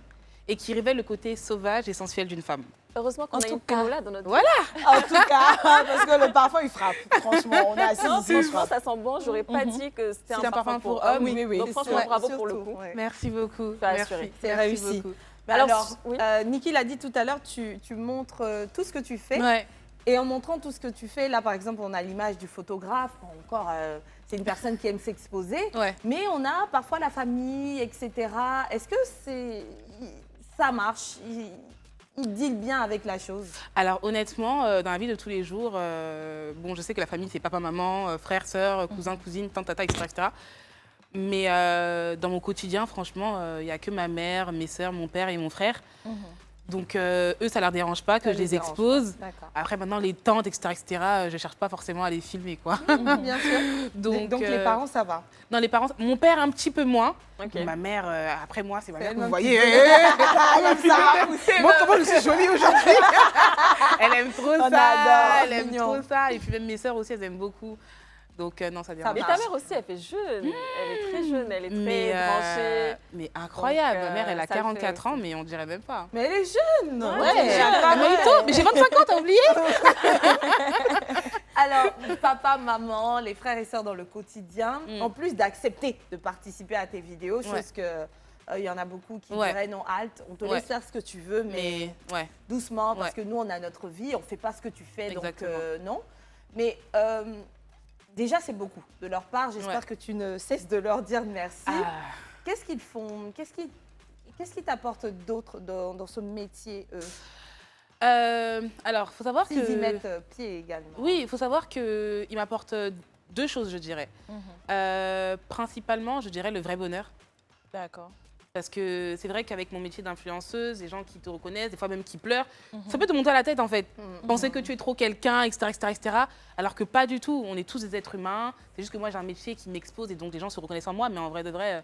et qui révèle le côté sauvage et sensuel d'une femme. Heureusement qu'on En a tout une cas. Pénola dans notre Voilà. En tout cas, parce que le parfum, il frappe. Franchement, on est assis Non, ici, il franchement, frappe. ça sent bon. J'aurais pas dit que c'était C'est un parfum pour homme. Oui, oui. Donc C'est franchement, sûr, bravo pour le surtout, coup. ouais. Merci beaucoup. T'as Merci. assuré. C'est Merci réussi. beaucoup. Mais Alors, alors, oui. Niki l'a dit tout à l'heure, tu montres tout ce que tu fais. Ouais. Et en montrant tout ce que tu fais, là par exemple, on a l'image du photographe. Bon, encore, c'est une personne qui aime s'exposer. Ouais. Mais on a parfois la famille, etc. Est-ce que ça marche? Il deal bien avec la chose. Alors honnêtement, dans la vie de tous les jours, bon, je sais que la famille c'est papa, maman, frère, sœur, cousin, cousine, tante, tata, etc., etc. Mais dans mon quotidien, franchement, il n'y a que ma mère, mes sœurs, mon père et mon frère. Donc eux, ça leur dérange pas que Ça je les les dérange expose. D'accord. Après maintenant, les tantes, etc., je cherche pas forcément à les filmer, quoi. Bien sûr. Donc les parents, ça va. Non, les parents, mon père un petit peu moins. Ok. Ma mère, après moi, c'est ma mère que vous elle-même voyez. Elle aime ça. Moi, comment je suis jolie aujourd'hui. Elle aime trop ça. adore, Elle aime mignon. trop ça. Et puis même mes sœurs aussi, elles aiment beaucoup. Donc non, ça dérange Mais pas. ta mère aussi, elle fait jeune. Elle est très jeune, elle est très branchée. Mais incroyable. Donc, ma mère, elle a ça le fait 44 ans, aussi. mais on dirait même pas. Mais elle est jeune. Ouais, J'adore. mais j'ai 25 ans, t'as oublié? Alors, papa, maman, les frères et sœurs dans le quotidien, Mm. en plus d'accepter de participer à tes vidéos, chose Ouais. que il y en a beaucoup qui Ouais. diraient non, halte, on te Ouais. laisse faire ce que tu veux, mais ouais. doucement, parce Ouais. que nous, on a notre vie, on fait pas ce que tu fais, Exactement. donc non. Mais déjà, c'est beaucoup de leur part. J'espère Ouais. que tu ne cesses de leur dire merci. Ah. Qu'est-ce qu'ils font? Qu'est-ce qui t'apporte d'autre dans ce métier, eux? Alors, faut savoir S'ils y que. mettent pied également. Oui, il faut savoir qu'ils m'apportent deux choses, je dirais. Principalement, je dirais le vrai bonheur. D'accord. Parce que c'est vrai qu'avec mon métier d'influenceuse, les gens qui te reconnaissent, des fois même qui pleurent, ça peut te monter à la tête en fait. Penser que tu es trop quelqu'un, etc., etc. Alors que pas du tout. On est tous des êtres humains. C'est juste que moi j'ai un métier qui m'expose et donc les gens se reconnaissent en moi, mais en vrai de vrai.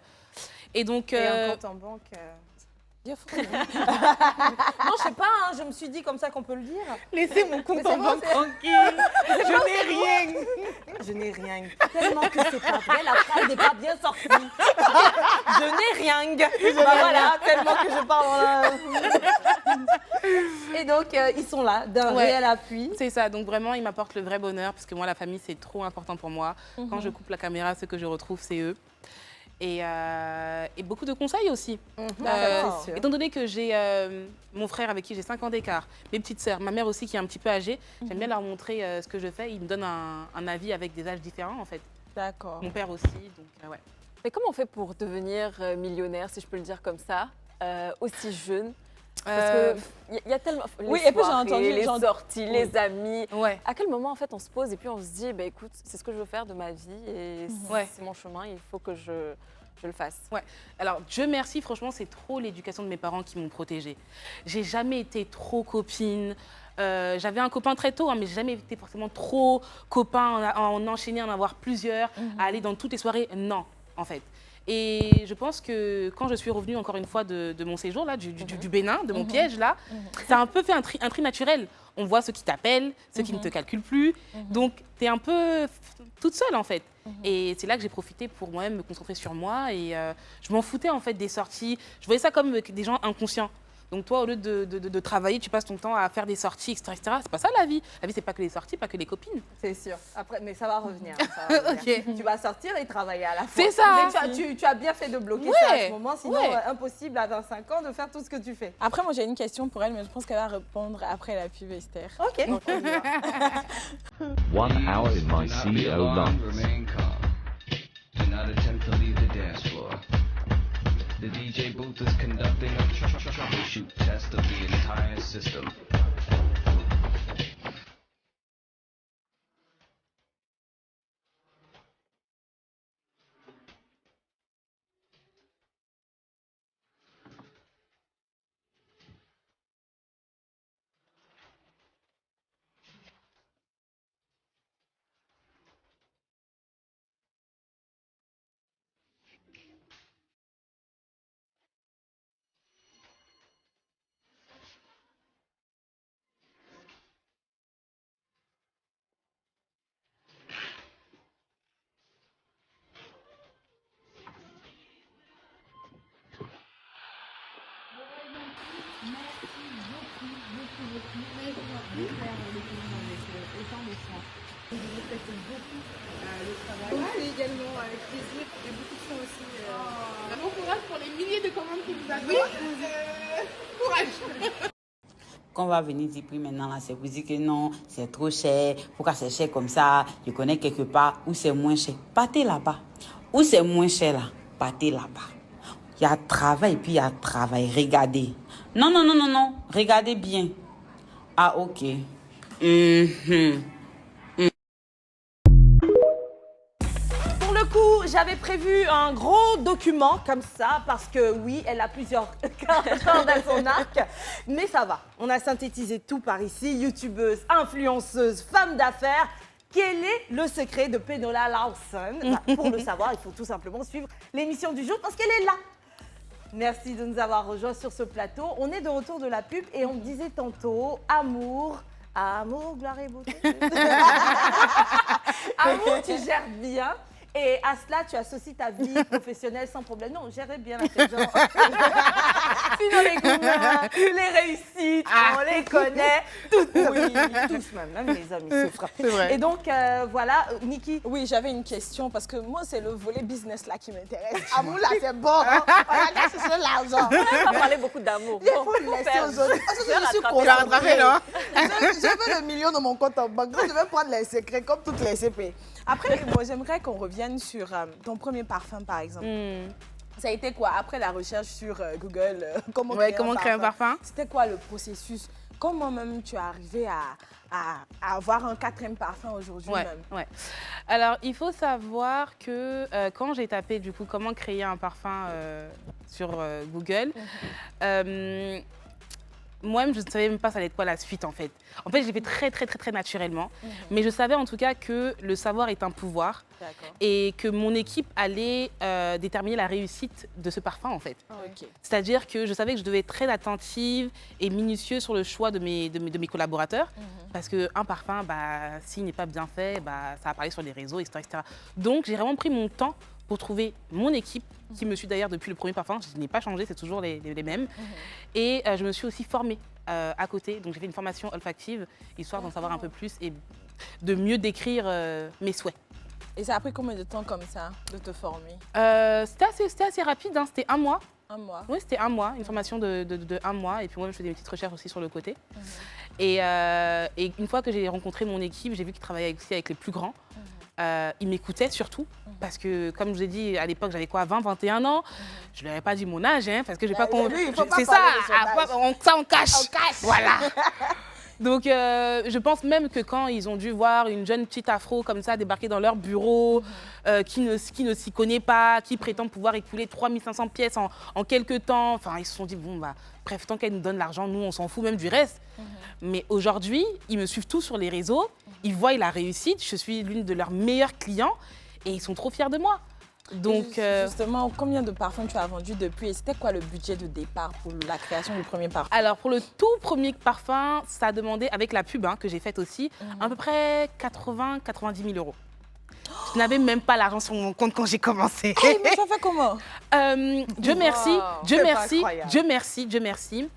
Et donc. Et un compte en banque. Non, je sais pas, hein, je me suis dit comme ça qu'on peut le dire. Laissez mon compte Mais en c'est banque bon, tranquille. Je n'ai rien. Je n'ai rien. Tellement que c'est pas vrai, la phrase n'est pas bien sortie. Je n'ai rien. Bah voilà, tellement que je parle. Et donc, ils sont là, d'un Ouais. réel appui. C'est ça, donc vraiment, ils m'apportent le vrai bonheur, parce que moi, la famille, c'est trop important pour moi. Quand je coupe la caméra, ce que je retrouve, c'est eux. Et beaucoup de conseils aussi. D'accord. C'est sûr. Étant donné que j'ai mon frère avec qui j'ai 5 ans d'écart, mes petites sœurs, ma mère aussi qui est un petit peu âgée, j'aime bien leur montrer ce que je fais. Ils me donnent un avis avec des âges différents, en fait. D'accord. Mon père aussi, donc ouais. Mais comment on fait pour devenir millionnaire, si je peux le dire comme ça, aussi jeune? Parce qu'il y a tellement. Oui, les et puis j'ai soirées, entendu- les j'ai ent- sorties, les amis. Ouais. À quel moment, en fait, on se pose et puis on se dit, bah, écoute, c'est ce que je veux faire de ma vie et Ouais. c'est mon chemin, il faut que je le fasse. Alors, Dieu merci, franchement, c'est trop l'éducation de mes parents qui m'ont protégée. J'ai jamais été trop copine. J'avais un copain très tôt, hein, mais j'ai jamais été forcément trop copain, en enchaîner, en avoir plusieurs, à aller dans toutes les soirées. Non, en fait. Et je pense que quand je suis revenue encore une fois de mon séjour, là, du Bénin, de mon piège, là, ça a un peu fait un tri naturel. On voit ceux qui t'appellent, ceux qui ne te calculent plus. Donc, tu es un peu toute seule, en fait. Et c'est là que j'ai profité pour moi-même me concentrer sur moi. Et je m'en foutais en fait des sorties. Je voyais ça comme des gens inconscients. Donc toi, au lieu de travailler, tu passes ton temps à faire des sorties, etc. C'est pas ça la vie. La vie, c'est pas que les sorties, pas que les copines. C'est sûr. Après, mais ça va revenir. Ça va revenir. Ok. Tu vas sortir et travailler à la fois. C'est ça. Mais tu as bien fait de bloquer Ouais, ça à ce moment, sinon ouais. impossible à 25 ans de faire tout ce que tu fais. Après, moi, j'ai une question pour elle, mais je pense qu'elle va répondre après la pub, Esther. Ok. Donc, on y va. 1 hour in my CEO lungs. Remain calm. Do not attempt to leave the dance floor. The DJ booth is conducting a troubleshoot test of the entire system. Bon courage pour les milliers de commandes que vous avez. Courage. Quand on va venir dire prix maintenant, là, c'est pour dire que non, c'est trop cher. Pourquoi c'est cher comme ça? Je connais quelque part où c'est moins cher. Partez là-bas. Où c'est moins cher là? Partez là-bas. Il y a travail et puis il y a travail. Regardez. Non, non, non, non, non. Regardez bien. Ah, ok. Pour le coup, j'avais prévu un gros document comme ça parce que oui, elle a plusieurs cordes dans son arc, mais ça va. On a synthétisé tout par ici. YouTubeuse, influenceuse, femme d'affaires. Quel est le secret de Penola Lawson? Pour le savoir, il faut tout simplement suivre l'émission du jour parce qu'elle est là. Merci de nous avoir rejoints sur ce plateau. On est de retour de la pub et on me disait tantôt amour, gloire et beauté. Amour, tu gères bien. Et à cela, tu associes ta vie professionnelle sans problème. Non, gérer bien la tête. Sinon, les goûts, les réussites, on les connaît. Toutes, oui, tous même les hommes, ils souffrent. C'est vrai. Et donc, voilà, Niki. Oui, j'avais une question parce que moi, c'est le volet business là qui m'intéresse. Amour, là, c'est bon. Hein? Voilà, là, c'est sur l'argent. On va parler beaucoup d'amour. Il faut le laisser aux autres. Parce que je suis rattrapé, non? Je veux le million de mon compte en banque. Donc, je vais prendre les secrets comme toutes les CP. Après, moi, j'aimerais qu'on revienne sur ton premier parfum, par exemple. Ça a été quoi? Après la recherche sur Google, comment créer un parfum? C'était quoi le processus? Comment même tu es arrivé à avoir un 4e parfum aujourd'hui même? Ouais. Alors, il faut savoir que quand j'ai tapé, du coup, comment créer un parfum sur Google, moi-même, je ne savais même pas ça allait être quoi la suite, en fait. En fait, je l'ai fait très naturellement. Mais je savais en tout cas que le savoir est un pouvoir et que mon équipe allait déterminer la réussite de ce parfum, en fait. Okay. C'est-à-dire que je savais que je devais être très attentive et minutieuse sur le choix de mes collaborateurs. Parce qu'un parfum, s'il n'est pas bien fait, ça va parler sur les réseaux, etc. Donc, j'ai vraiment pris mon temps pour trouver mon équipe, qui me suit d'ailleurs depuis le premier parfum. Je n'ai pas changé, c'est toujours les mêmes. Et je me suis aussi formée à côté. Donc j'ai fait une formation olfactive, histoire d'en savoir un peu plus et de mieux décrire mes souhaits. Et ça a pris combien de temps comme ça de te former? C'était assez rapide, hein. C'était 1 mois. 1 mois? Oui, c'était 1 mois, une formation de 1 mois. Et puis moi, je faisais des petites recherches aussi sur le côté. Et une fois que j'ai rencontré mon équipe, j'ai vu qu'ils travaillaient aussi avec les plus grands. Ils m'écoutaient surtout, parce que comme je vous ai dit, à l'époque, j'avais quoi, 20, 21 ans. Je ne leur ai pas dit mon âge, hein, parce que je n'ai pas compris. C'est ça, on cache. Voilà. Donc, je pense même que quand ils ont dû voir une jeune petite afro comme ça débarquer dans leur bureau, qui ne s'y connaît pas, qui prétend pouvoir écouler 3500 pièces en quelques temps, enfin, ils se sont dit, bon, bref, tant qu'elle nous donne l'argent, nous, on s'en fout même du reste. Mais aujourd'hui, ils me suivent tous sur les réseaux, ils voient la réussite, je suis l'une de leurs meilleurs clients et ils sont trop fiers de moi. Donc, justement, combien de parfums tu as vendu depuis et c'était quoi le budget de départ pour la création du premier parfum? Alors, pour le tout premier parfum, ça a demandé, avec la pub que j'ai faite aussi, à peu près 80-90 000 euros. Je n'avais même pas l'argent sur mon compte quand j'ai commencé. Hey, mais ça fait comment? Dieu merci, Dieu C'est merci, incroyable. Dieu merci, Dieu merci.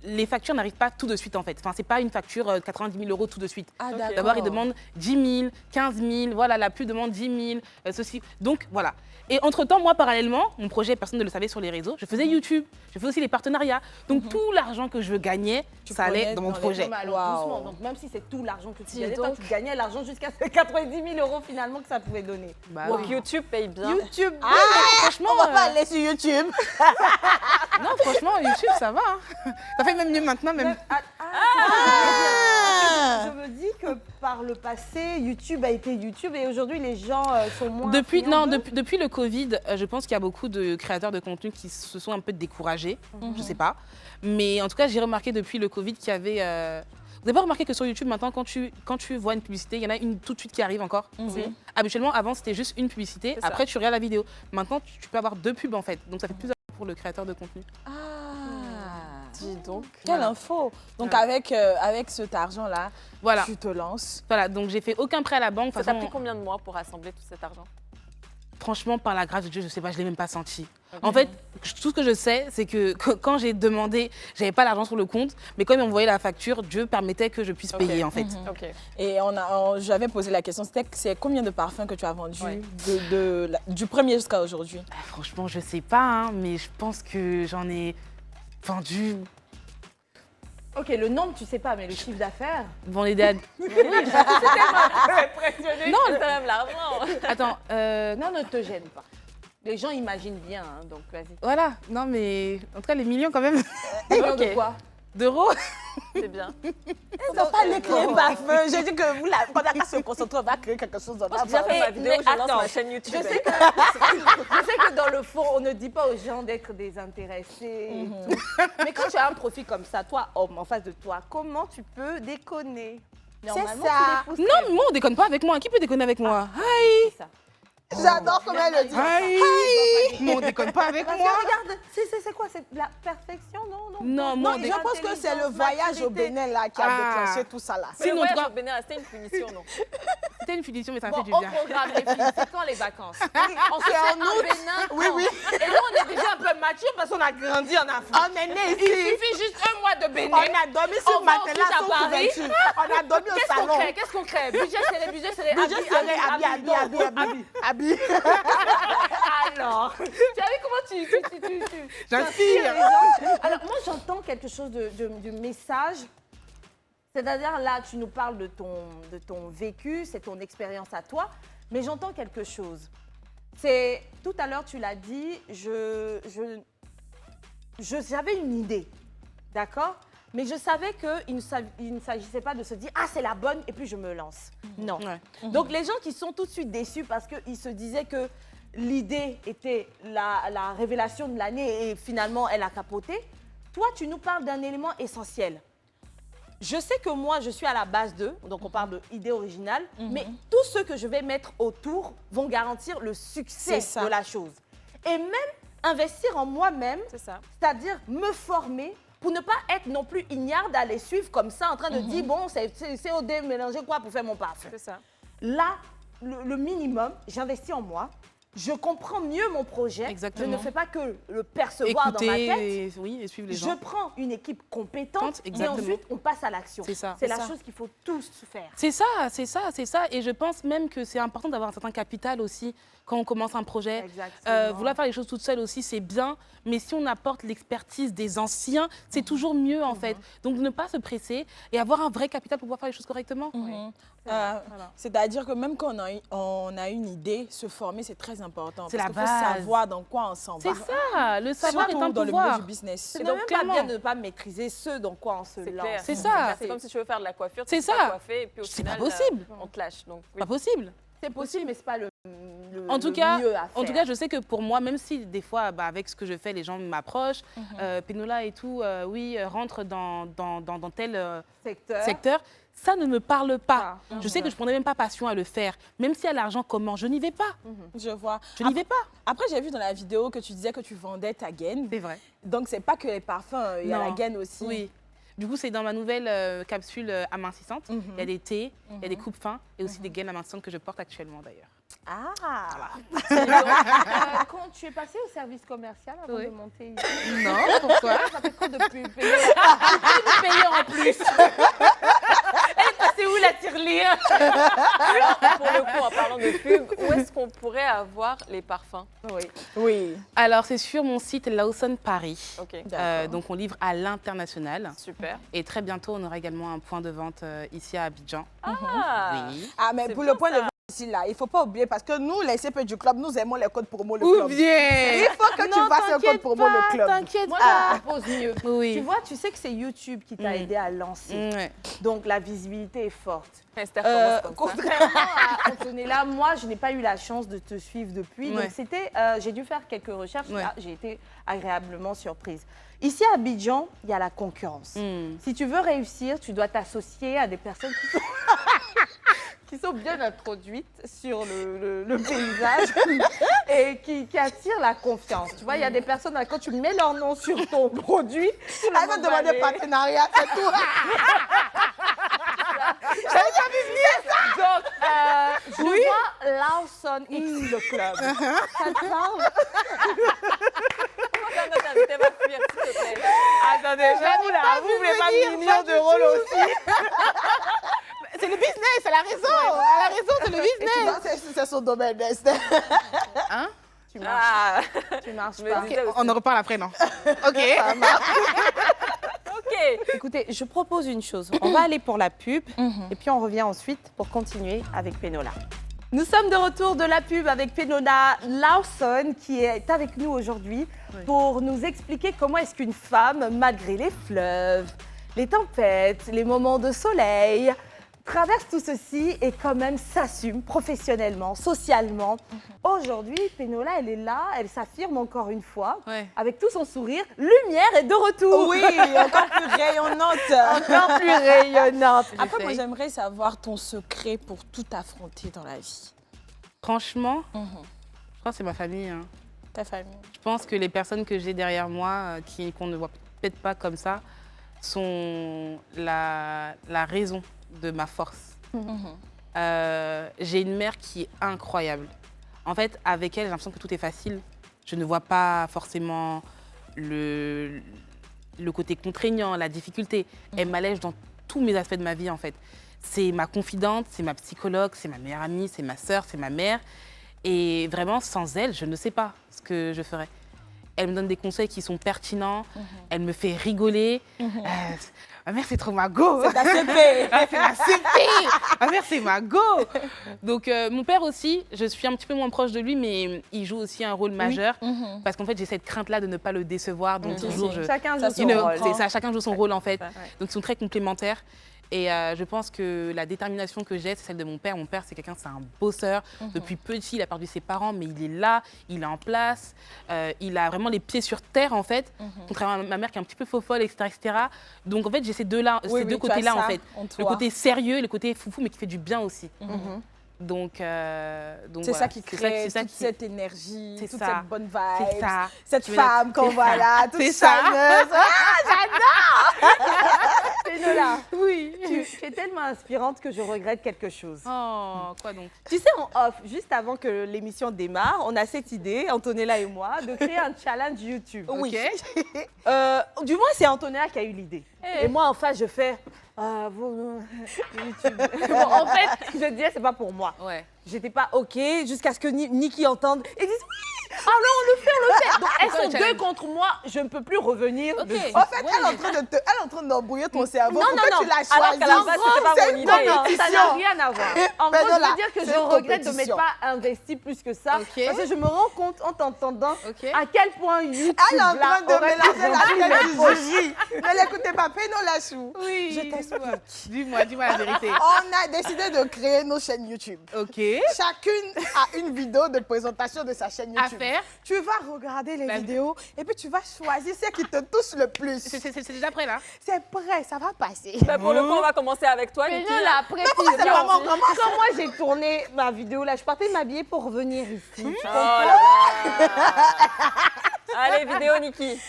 Les factures n'arrivent pas tout de suite en fait. Enfin, c'est pas une facture 90 000 € tout de suite. Ah, d'accord. D'abord, ils demandent 10 000, 15 000, voilà, la pub demande 10 000, ceci. Donc, voilà. Et entre-temps, moi, parallèlement, mon projet, personne ne le savait sur les réseaux, je faisais YouTube, je faisais aussi les partenariats. Donc, tout l'argent que je gagnais, ça allait prenais dans mon dans les- projet. Non, mais alors, Wow. doucement. Donc, même si c'est tout l'argent que tu Dis gagnais, toi, donc. tu gagnais l'argent jusqu'à ces 90 000 € finalement que ça pouvait donner. Bah Donc oui. YouTube paye bien. YouTube, Franchement, on va pas aller sur YouTube. non, franchement, YouTube, ça va. Hein. Ça fait même mieux maintenant, même. Je me dis que par le passé, YouTube a été YouTube et aujourd'hui, les gens sont moins. Depuis, friands non, d'eux. depuis le Covid, je pense qu'il y a beaucoup de créateurs de contenu qui se sont un peu découragés. Je sais pas. Mais en tout cas, j'ai remarqué depuis le Covid qu'il y avait. Vous n'avez pas remarqué que sur YouTube, maintenant, quand tu vois une publicité, il y en a une tout de suite qui arrive encore. Habituellement, avant, c'était juste une publicité. C'est ça. Après, tu regardes la vidéo. Maintenant, tu peux avoir 2 pubs en fait. Donc, ça fait plus pour le créateur de contenu. Ah, Dis donc. quelle info. Donc, avec cet argent-là, Voilà. tu te lances. Voilà. Donc, j'ai fait aucun prêt à la banque. De Ça toute t'a façon, pris combien de mois pour rassembler tout cet argent? franchement, par la grâce de Dieu, je sais pas, je l'ai même pas senti. En fait, tout ce que je sais, c'est que quand j'ai demandé, j'avais pas l'argent sur le compte, mais quand ils m'envoyaient la facture, Dieu permettait que je puisse payer en fait. Ok. Et j'avais posé la question, c'est combien de parfums que tu as vendus du premier jusqu'à aujourd'hui? Ah, franchement, je sais pas, hein, mais je pense que j'en ai vendu. Ok, le nombre, tu sais pas, mais le chiffre d'affaires. Bon, les dates. Non, c'est même l'argent. Attends, Non, ne te gêne pas. Les gens imaginent bien, hein, donc vas-y. voilà. Non, mais en tout cas, les millions quand même Millions de quoi? d'euros. C'est bien. On va pas les créer parfum. J'ai dit que vous, là, quand on va se concentrer, on va créer quelque chose d'autre. J'ai déjà fait ma vidéo, Mais je lance attends, ma chaîne YouTube. Je sais que dans le fond, on ne dit pas aux gens d'être désintéressés et tout. Mais quand tu as un profil comme ça, toi, homme, en face de toi, comment tu peux déconner? Normalement, ça. tu les pousses. Non, mais moi, on déconne pas avec moi. Qui peut déconner avec moi? Hi. C'est ça. J'adore comment elle le dit. Hi. Non, on déconne pas avec Parce moi. que regarde, c'est quoi? C'est la perfection? Non, non. Non, moi, on Je déconne. pense que c'est le voyage au Bénin là qui a Ah. déclenché tout ça là. Mais le Sinon, voyage toi- au Bénin, c'était une punition, non? C'était une finition, mais ça me Bon, fait du au bien. programme, les filles, c'est quand les vacances? On se fait en Bénin. Oui, oui. Et là, on est déjà un peu mature parce qu'on a grandi en Afrique. On est né Il ici. suffit juste un mois de Bénin. On a dormi sur On va matelas ensuite à sous Paris. couverture. On a dormi au Qu'est-ce qu'on salon. crée? Qu'est-ce qu'on crée? Budget serré, Budget serré, habillé. Alors, tu as vu comment tu J'inspire. Alors, moi, j'entends quelque chose de message. C'est-à-dire, là, tu nous parles de ton vécu, c'est ton expérience à toi, mais j'entends quelque chose. C'est, tout à l'heure, tu l'as dit, j'avais une idée, d'accord? Mais je savais qu'il ne s'agissait pas de se dire « Ah, c'est la bonne » et puis je me lance. Non. Ouais. Donc, les gens qui sont tout de suite déçus parce qu'ils se disaient que l'idée était la révélation de l'année et finalement, elle a capoté. Toi, tu nous parles d'un élément essentiel. Je sais que moi, je suis à la base d'eux, donc on parle d'idée originale, mais tous ceux que je vais mettre autour vont garantir le succès C'est ça. de la chose. Et même investir en moi-même, C'est ça. c'est-à-dire me former pour ne pas être non plus ignare d'aller suivre comme ça en train de dire bon, c'est COD, mélanger quoi pour faire mon parfum. C'est ça. Là, le minimum, j'investis en moi. Je comprends mieux mon projet. Exactement. Je ne fais pas que le percevoir dans ma tête. Écouter et suivre les Je gens. prends une équipe compétente et Exactement. ensuite on passe à l'action. C'est ça. C'est C'est la ça. chose qu'il faut tous faire. C'est ça, c'est ça, c'est ça. Et je pense même que c'est important d'avoir un certain capital aussi quand on commence un projet. Exactement. Vouloir faire les choses toute seule aussi, c'est bien. Mais si on apporte l'expertise des anciens, c'est toujours mieux en fait. Donc ne pas se presser et avoir un vrai capital pour pouvoir faire les choses correctement. C'est-à-dire que même quand on a une idée, se former, c'est très important. C'est parce la qu'il faut base. savoir dans quoi on s'en va. C'est ça, le savoir est Surtout un dans le milieu pouvoir. du business. C'est donc, même pas clairement. bien de ne pas maîtriser ce dans quoi on se C'est lance. clair. C'est ça. C'est comme si tu veux faire de la coiffure, C'est tu sais ça. pas coiffer, et puis au C'est pas final, possible. on te lâche. Donc, oui. Pas possible. C'est possible, mais c'est pas le En tout cas, mieux à faire. En tout cas, je sais que pour moi, même si des fois, avec ce que je fais, les gens m'approchent, Penola et tout, rentre dans tel secteur, ça ne me parle pas. Je sais que je ne prendrais même pas passion à le faire. Même s'il y a l'argent, comment? Je n'y vais pas. Je vois. Je n'y vais pas. Après, j'ai vu dans la vidéo que tu disais que tu vendais ta gaine. C'est vrai. Donc, c'est pas que les parfums, il y a Non. la gaine aussi. Oui. Du coup, c'est dans ma nouvelle capsule amincissante. Il y a des thés, il y a des coupes fins et aussi des gaines amincissantes que je porte actuellement d'ailleurs. Ah. Quand tu es passé au service commercial avant de monter ici. Non, pourquoi? Ça fait quoi depuis payer? Depuis payer en plus. C'est où la tirelire? Alors, pour le coup, en parlant de pub, où est-ce qu'on pourrait avoir les parfums? Oui. Alors, c'est sur mon site Lawson Paris. Ok. Donc, on livre à l'international. Super. Et très bientôt, on aura également un point de vente ici à Abidjan. Ah, Oui. Ah, mais C'est pour bien le point ça. de vue ici, là, il ne faut pas oublier parce que nous, les CP du club, nous aimons les codes promo le Ou club. bien. Il faut que tu fasses un code promo le club. T'inquiète Moi, pas. je te propose mieux. Oui. Tu vois, tu sais que c'est YouTube qui t'a aidé à lancer. Ouais. Donc, la visibilité est forte. Esther commence comme ça. Contrairement à Antonella, moi, je n'ai pas eu la chance de te suivre depuis. Ouais. Donc, c'était, j'ai dû faire quelques recherches. Ouais. Là, j'ai été agréablement surprise. Ici, à Abidjan, il y a la concurrence. Si tu veux réussir, tu dois t'associer à des personnes qui sont, qui sont bien introduites sur le paysage et qui attirent la confiance. Tu vois, il y a des personnes, quand tu mets leur nom sur ton produit, Elle va demander partenariat, c'est tout. J'avais jamais vu ça. Donc, je vois Lawson X le club. Ça te parle? Quand notre invité va fuir, s'il te plaît. Attendez, vous voulez pas millions de rôles aussi? C'est le business, elle a raison. Elle a raison, c'est le business. C'est son domaine, Esther. Hein? Tu marches, tu marches pas. On en reparle après, non? Ok. Ok. Écoutez, je propose une chose. On va aller pour la pub et puis on revient ensuite pour continuer avec Penola. Nous sommes de retour de la pub avec Penola Lawson qui est avec nous aujourd'hui pour nous expliquer comment est-ce qu'une femme, malgré les fleuves, les tempêtes, les moments de soleil, traverse tout ceci et quand même s'assume professionnellement, socialement. Aujourd'hui, Penola, elle est là, elle s'affirme encore une fois, avec tout son sourire. Lumière est de retour. Oui, encore plus rayonnante. Encore plus rayonnante. Après, moi, j'aimerais savoir ton secret pour tout affronter dans la vie. Franchement, je crois que c'est ma famille. Hein. Ta famille. Je pense que les personnes que j'ai derrière moi, qu'on ne voit peut-être pas comme ça, sont la raison de ma force. J'ai une mère qui est incroyable. En fait, avec elle, j'ai l'impression que tout est facile. Je ne vois pas forcément le côté contraignant, la difficulté. Elle m'allège dans tous mes aspects de ma vie, en fait. C'est ma confidente, c'est ma psychologue, c'est ma meilleure amie, c'est ma sœur, c'est ma mère. Et vraiment, sans elle, je ne sais pas ce que je ferais. Elle me donne des conseils qui sont pertinents. Elle me fait rigoler. Ma mère, c'est trop ma go. C'est ta CP. C'est ma CP. Ma mère, c'est ma go. Donc, mon père aussi, je suis un petit peu moins proche de lui, mais il joue aussi un rôle majeur. Parce qu'en fait, j'ai cette crainte-là de ne pas le décevoir. Donc, toujours, chacun joue son rôle. C'est ça, chacun joue son rôle, en fait. Donc, ils sont très complémentaires. Et je pense que la détermination que j'ai, c'est celle de mon père. Mon père, c'est quelqu'un, c'est un bosseur. Depuis petit, il a perdu ses parents, mais il est là, il est en place. Il a vraiment les pieds sur terre, en fait. Contrairement à ma mère qui est un petit peu faux-folle, etc. Donc, en fait, j'ai ces deux côtés-là, en fait. Le côté sérieux et le côté foufou, mais qui fait du bien aussi. Donc c'est ça qui crée toute cette énergie, toute cette bonne vibe, c'est ça. Cette femme qu'on voit là, toute c'est charmeuse. Ah, j'adore. Penola, oui. Tu es tellement inspirante que je regrette quelque chose. Oh, quoi donc? Tu sais, en off, juste avant que l'émission démarre, on a cette idée, Antonella et moi, de créer un challenge YouTube. Oui. Du moins, c'est Antonella qui a eu l'idée. Et moi, en face, je fais... YouTube. Bon, en fait, je disais, c'est pas pour moi. J'étais pas OK jusqu'à ce que Niki entende et dise oui, alors on le fait. Donc elles sont deux contre moi, je ne peux plus revenir. dessus. En fait, elle est en train d'embrouiller ton cerveau. Non, Pourquoi tu l'as choisi? Alors qu'à la base, c'était pas mon idée. compétition. Ça n'a rien à voir. En gros, je veux dire que c'est je une regrette de ne compétition. m'être pas investi plus que ça. Parce que je me rends compte en t'entendant à quel point YouTube Elle est en train de aurait mélanger rempli la mes tête du poches. jury. Ne l'écoutez pas, Penola Chou. Oui. Je t'explique. Dis-moi la vérité. On a décidé de créer nos chaînes YouTube. OK. Chacune a une vidéo de présentation de sa chaîne YouTube. À faire. Tu vas regarder les vidéos et puis tu vas choisir celle qui te touche le plus. C'est déjà prêt, là? C'est prêt, ça va passer. Pour le coup, on va commencer avec toi, Niki. La précision. c'est vraiment Quand moi j'ai tourné ma vidéo là, je partais m'habiller pour venir ici. Oh là là. Allez, vidéo, Niki.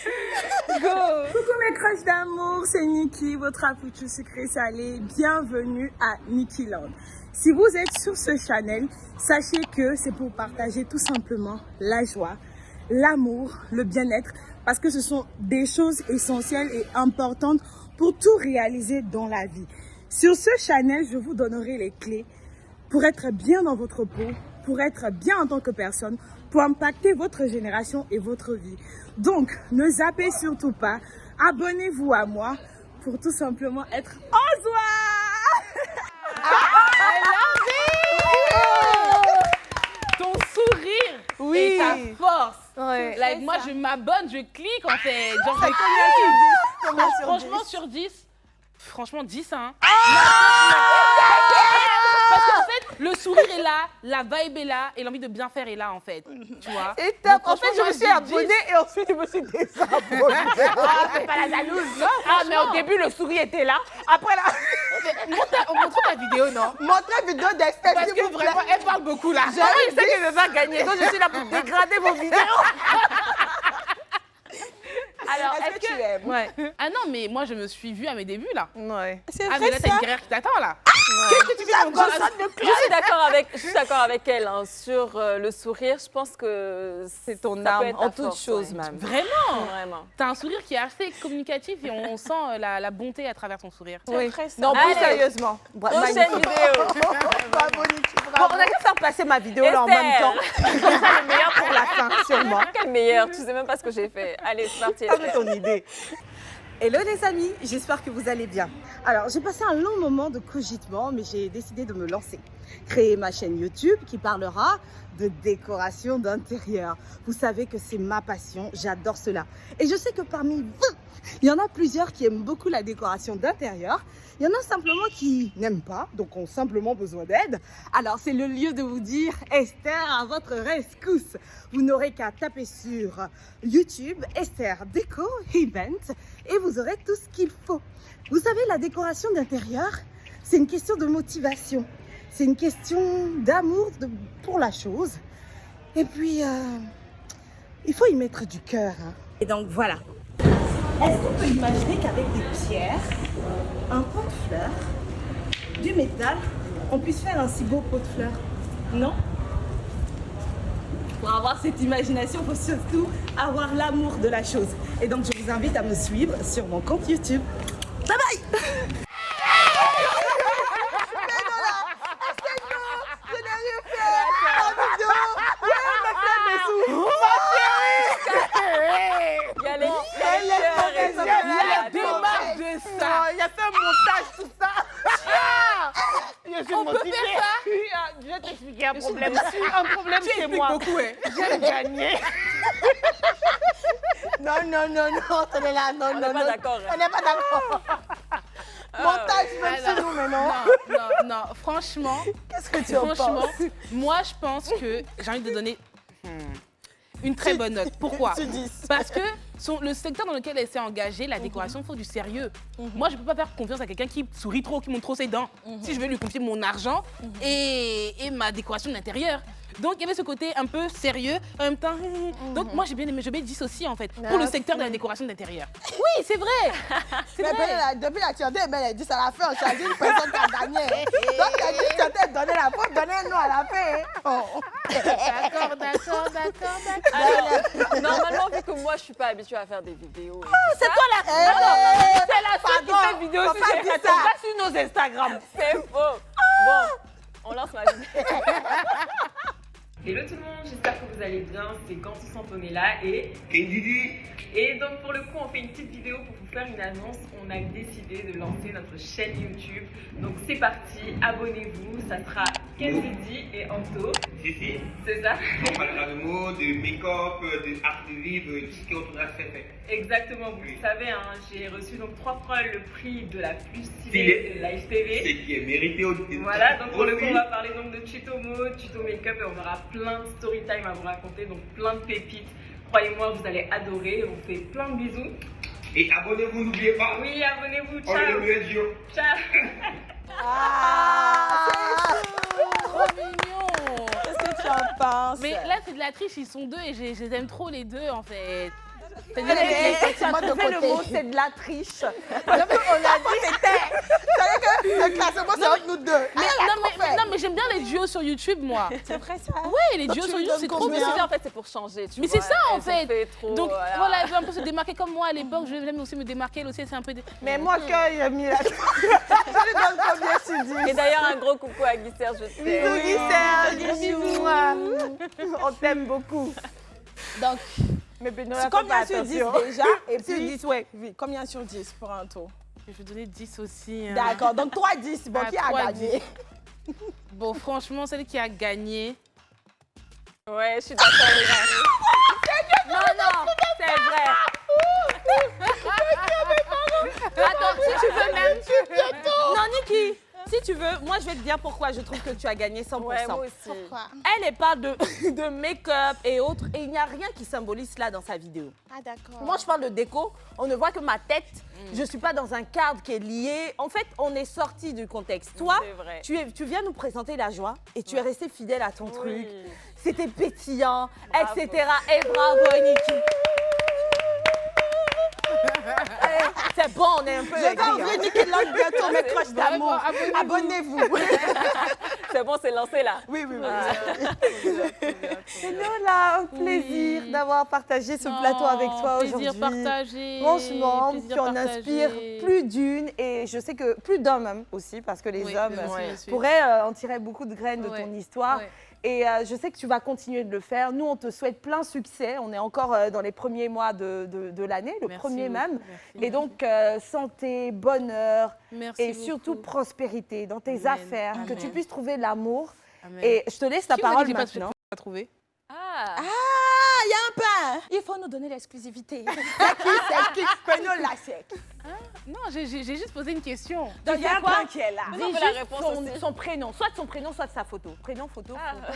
Go. Coucou mes crush d'amour, c'est Nikki, votre apouchou sucré salé. Bienvenue à Nikki Land. Si vous êtes sur ce channel, sachez que c'est pour partager tout simplement la joie, l'amour, le bien-être, parce que ce sont des choses essentielles et importantes pour tout réaliser dans la vie. Sur ce channel, je vous donnerai les clés pour être bien dans votre peau, pour être bien en tant que personne, pour impacter votre génération et votre vie. Donc, ne zappez surtout pas, abonnez-vous à moi pour tout simplement être en joie. Ton sourire et ta force. Like, moi, je m'abonne, je clique en fait. Genre, c'est combien sur 10? Franchement, sur 10, franchement, 10, hein. Parce qu'en fait, le sourire est là, la vibe est là et l'envie de bien faire est là en fait. Tu vois? Et top. En fait, je me suis abonnée et ensuite je me suis désabonnée. Ah, c'est pas la jalouse. Ah, mais au début, le sourire était là. Après, là. On montre ta vidéo, non? Montrez la vidéo d'Estelle. Parce que vraiment, elle parle beaucoup là. Je sais qu'elle ne veut pas gagner. Donc, je suis là pour dégrader vos vidéos. Alors, est-ce que tu aimes? Ouais. Ah non, mais moi, je me suis vue à mes débuts là. Ouais. C'est vrai, mais là, t'as une carrière qui t'attend là. Qu'est-ce que tu fais mon Je suis d'accord avec elle hein, sur le sourire. Je pense que c'est ton ça peut âme être en ta toute force, chose ouais. même. Vraiment? T'as un sourire qui est assez communicatif et on sent la bonté à travers ton sourire. Oui. Non, plus sérieusement. Prochaine vidéo. Bravo, Nikki, bravo. Bon, on a qu'à faire passer ma vidéo là en même temps. C'est le meilleur pour la fin, sûrement. Quel meilleur? Tu sais même pas ce que j'ai fait. Allez, c'est parti. Avec ton idée. Hello les amis, j'espère que vous allez bien. Alors j'ai passé un long moment de cogitement, mais j'ai décidé de me lancer. Créer ma chaîne YouTube qui parlera de décoration d'intérieur. Vous savez que c'est ma passion, j'adore cela. Et je sais que parmi vous, il y en a plusieurs qui aiment beaucoup la décoration d'intérieur. Il y en a simplement qui n'aiment pas, donc ont simplement besoin d'aide. Alors c'est le lieu de vous dire Esther à votre rescousse. Vous n'aurez qu'à taper sur YouTube Esther Déco Event et vous aurez tout ce qu'il faut. Vous savez, la décoration d'intérieur, c'est une question de motivation. C'est une question d'amour pour la chose. Et puis, il faut y mettre du cœur. Hein. Et donc voilà. Est-ce qu'on peut imaginer qu'avec des pierres, un pot de fleurs, du métal, on puisse faire un si beau pot de fleurs? Non? Pour avoir cette imagination, il faut surtout avoir l'amour de la chose. Et donc, je vous invite à me suivre sur mon compte YouTube. Bye bye! Il a fait un montage, tout ça. On peut faire ça? Je vais t'expliquer un problème. Un problème chez moi. Beaucoup, hein. J'aime gagner. Non, on est là. On n'est pas d'accord. On n'est pas d'accord. Montage, même chez nous, mais non. Non, franchement. Qu'est-ce que tu en penses? Moi, je pense que j'ai envie de donner une très bonne note. Pourquoi? Parce que le secteur dans lequel elle s'est engagée, la décoration, il faut du sérieux. Moi, je ne peux pas faire confiance à quelqu'un qui sourit trop, qui montre trop ses dents. Si je veux lui confier mon argent et ma décoration d'intérieur. Donc, il y avait ce côté un peu sérieux, en même temps. Donc, moi, j'ai bien aimé, je mets 10 aussi, en fait, pour le secteur de la décoration d'intérieur. Oui, c'est vrai. C'est vrai. Depuis la tiendée, elle a dit ça à la fin, on choisit une personne qui a gagné. Donc, elle a dit que tu as donné la faute, donnez-nous à la fin. D'accord. Alors, normalement, vu que moi, je ne suis pas habituée à faire des vidéos. C'est toi la c'est la seule qui fait vidéo sur nos Instagram. C'est faux. Bon, on lance la vidéo. Hello tout le monde, j'espère que vous allez bien, c'est Gantus Antonella et Didi. Et donc pour le coup on fait une petite vidéo pour vous faire une annonce. On a décidé de lancer notre chaîne YouTube. Donc c'est parti, abonnez-vous, ça sera Didi et Anto. Si. C'est ça. On parlera de mode, de make-up, de art de vivre, tout ce qu'on a fait. Exactement, vous le savez, hein, j'ai reçu donc 3 fois le prix de la plus stylée de Live TV. C'est qui est mérité au Voilà, donc pour le coup on va parler donc de tuto mode, tuto make-up et on aura plein de story time à vous raconter, donc plein de pépites. Croyez-moi, vous allez adorer, on fait plein de bisous. Et abonnez-vous, n'oubliez pas. Oui, abonnez-vous, On ciao. est le jour. Ciao. Trop mignon. Qu'est-ce que tu en penses? Mais là, c'est de la triche, ils sont deux et je les aime trop les deux en fait. effectivement, de le mot, c'est de la triche. On a dit Le classement, c'est entre nous deux. Non, mais j'aime bien les duos sur YouTube, moi. C'est vrai ça? Ouais, les duos sur YouTube, c'est trop Je me bien. suis dit, en fait, c'est pour changer. Mais c'est ça, en fait. Trop, Donc, voilà, elle veut un peu se démarquer comme moi à l'époque. Je vais aussi me démarquer. Elle aussi, c'est un peu... Mais moi, quand il a mis la... Je lui donne combien tu dis? Et d'ailleurs, un gros coucou à Guy Serge, je t'aime. Bisous, Guy Serge, bisous. On t'aime beaucoup. Donc, mais Benoît, combien sur 10 déjà? Et puis, 10, ouais. Combien sur 10 pour un tour? Je vais donner 10 aussi. Hein. D'accord, donc 3 10. Bon, qui a 3, gagné? Bon, franchement, celle qui a gagné... Ouais, je suis d'accord, les gars. Non, c'est vrai. Attends, si tu veux même... Non, Niki, si tu veux, moi je vais te dire pourquoi je trouve que tu as gagné 100%. Ouais, moi aussi. Pourquoi? Elle parle de make-up et autres, et il n'y a rien qui symbolise cela dans sa vidéo. Ah, d'accord. Moi, je parle de déco, on ne voit que ma tête. Je ne suis pas dans un cadre qui est lié. En fait, on est sorti du contexte. Toi, tu viens nous présenter la joie et tu es resté fidèle à ton truc. C'était pétillant, etc. Et bravo, Niki. C'est bon, on est un peu Je vais ouvrir Niki Log bientôt, mes crushs d'amour. Abonnez-vous. C'est bon, c'est lancé là. Oui. Pénola, un plaisir d'avoir partagé ce plateau avec toi aujourd'hui. Plaisir partagé. Franchement, plaisir tu en partagé. inspires plus d'une et je sais que plus d'un même aussi parce que les hommes pourraient en tirer beaucoup de graines de ton histoire. Ouais. Et je sais que tu vas continuer de le faire. Nous, on te souhaite plein succès. On est encore dans les premiers mois de l'année, le premier même. Et donc, santé, bonheur et surtout prospérité dans tes affaires, que tu puisses trouver l'amour. Et je te laisse la parole maintenant. Pas trouvé. Ah, il y a un pain. Il faut nous donner l'exclusivité. C'est qui? Pénola, c'est qui? Non, j'ai juste posé une question. Donc, il y a un pain qui est là. Dis juste son prénom, soit son prénom, soit sa photo. Prénom, photo,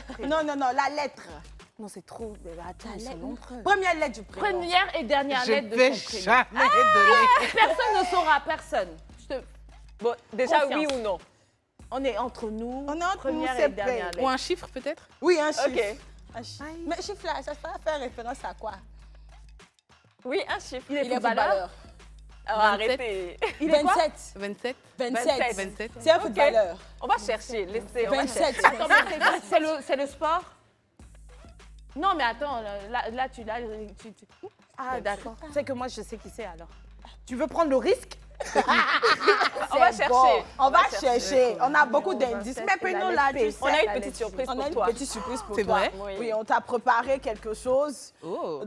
photo. Non, la lettre. Non, c'est trop. Attends, La c'est lettre. long. Première lettre du prénom. Première et dernière lettre de son prénom. jamais donner. Personne ne saura, personne. bon, déjà, Confiance. oui ou non? On est entre nous. On est entre première nous, et c'est dernière paix. Ou un chiffre, peut-être? Oui, un chiffre. Ok. Un chiffre. Mais chiffre là, ça va faire référence à quoi? Oui, un chiffre. Il est footballeur. footballeur. Alors, 27. arrêtez. Il est quoi? 27. 27. C'est un Ok. footballeur. On va chercher, laissez, on va 27. chercher. Attends, mais c'est le sport? Non, mais attends, là, tu... Ah, d'accord. C'est que moi, je sais qui c'est, alors. Tu veux prendre le risque? On va chercher. Bon, on va chercher. On a beaucoup d'indices. Mais Pénola, tu sais. On a une petite surprise On pour a une toi. petite surprise pour C'est toi. vrai? Oui, on t'a préparé quelque chose dans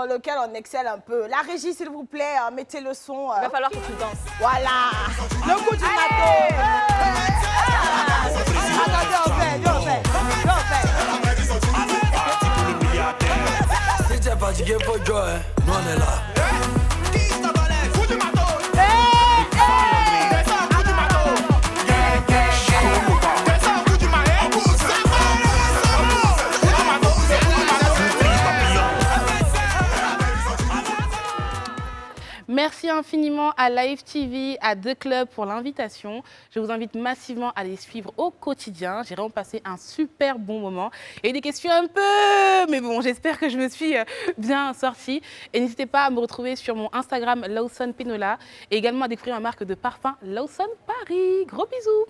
lequel on excelle un peu. La régie, s'il vous plaît, mettez le son. Il va falloir que tu danses. Voilà. Le coup du matin. Attendez, on fait. Si t'es fatigué, faut jouer. Nous on est là. Merci infiniment à Live TV, à The Club pour l'invitation. Je vous invite massivement à les suivre au quotidien. J'ai vraiment passé un super bon moment. Il y a eu des questions un peu... Mais bon, j'espère que je me suis bien sortie. Et n'hésitez pas à me retrouver sur mon Instagram Lawson Pénola et également à découvrir ma marque de parfum Lawson Paris. Gros bisous.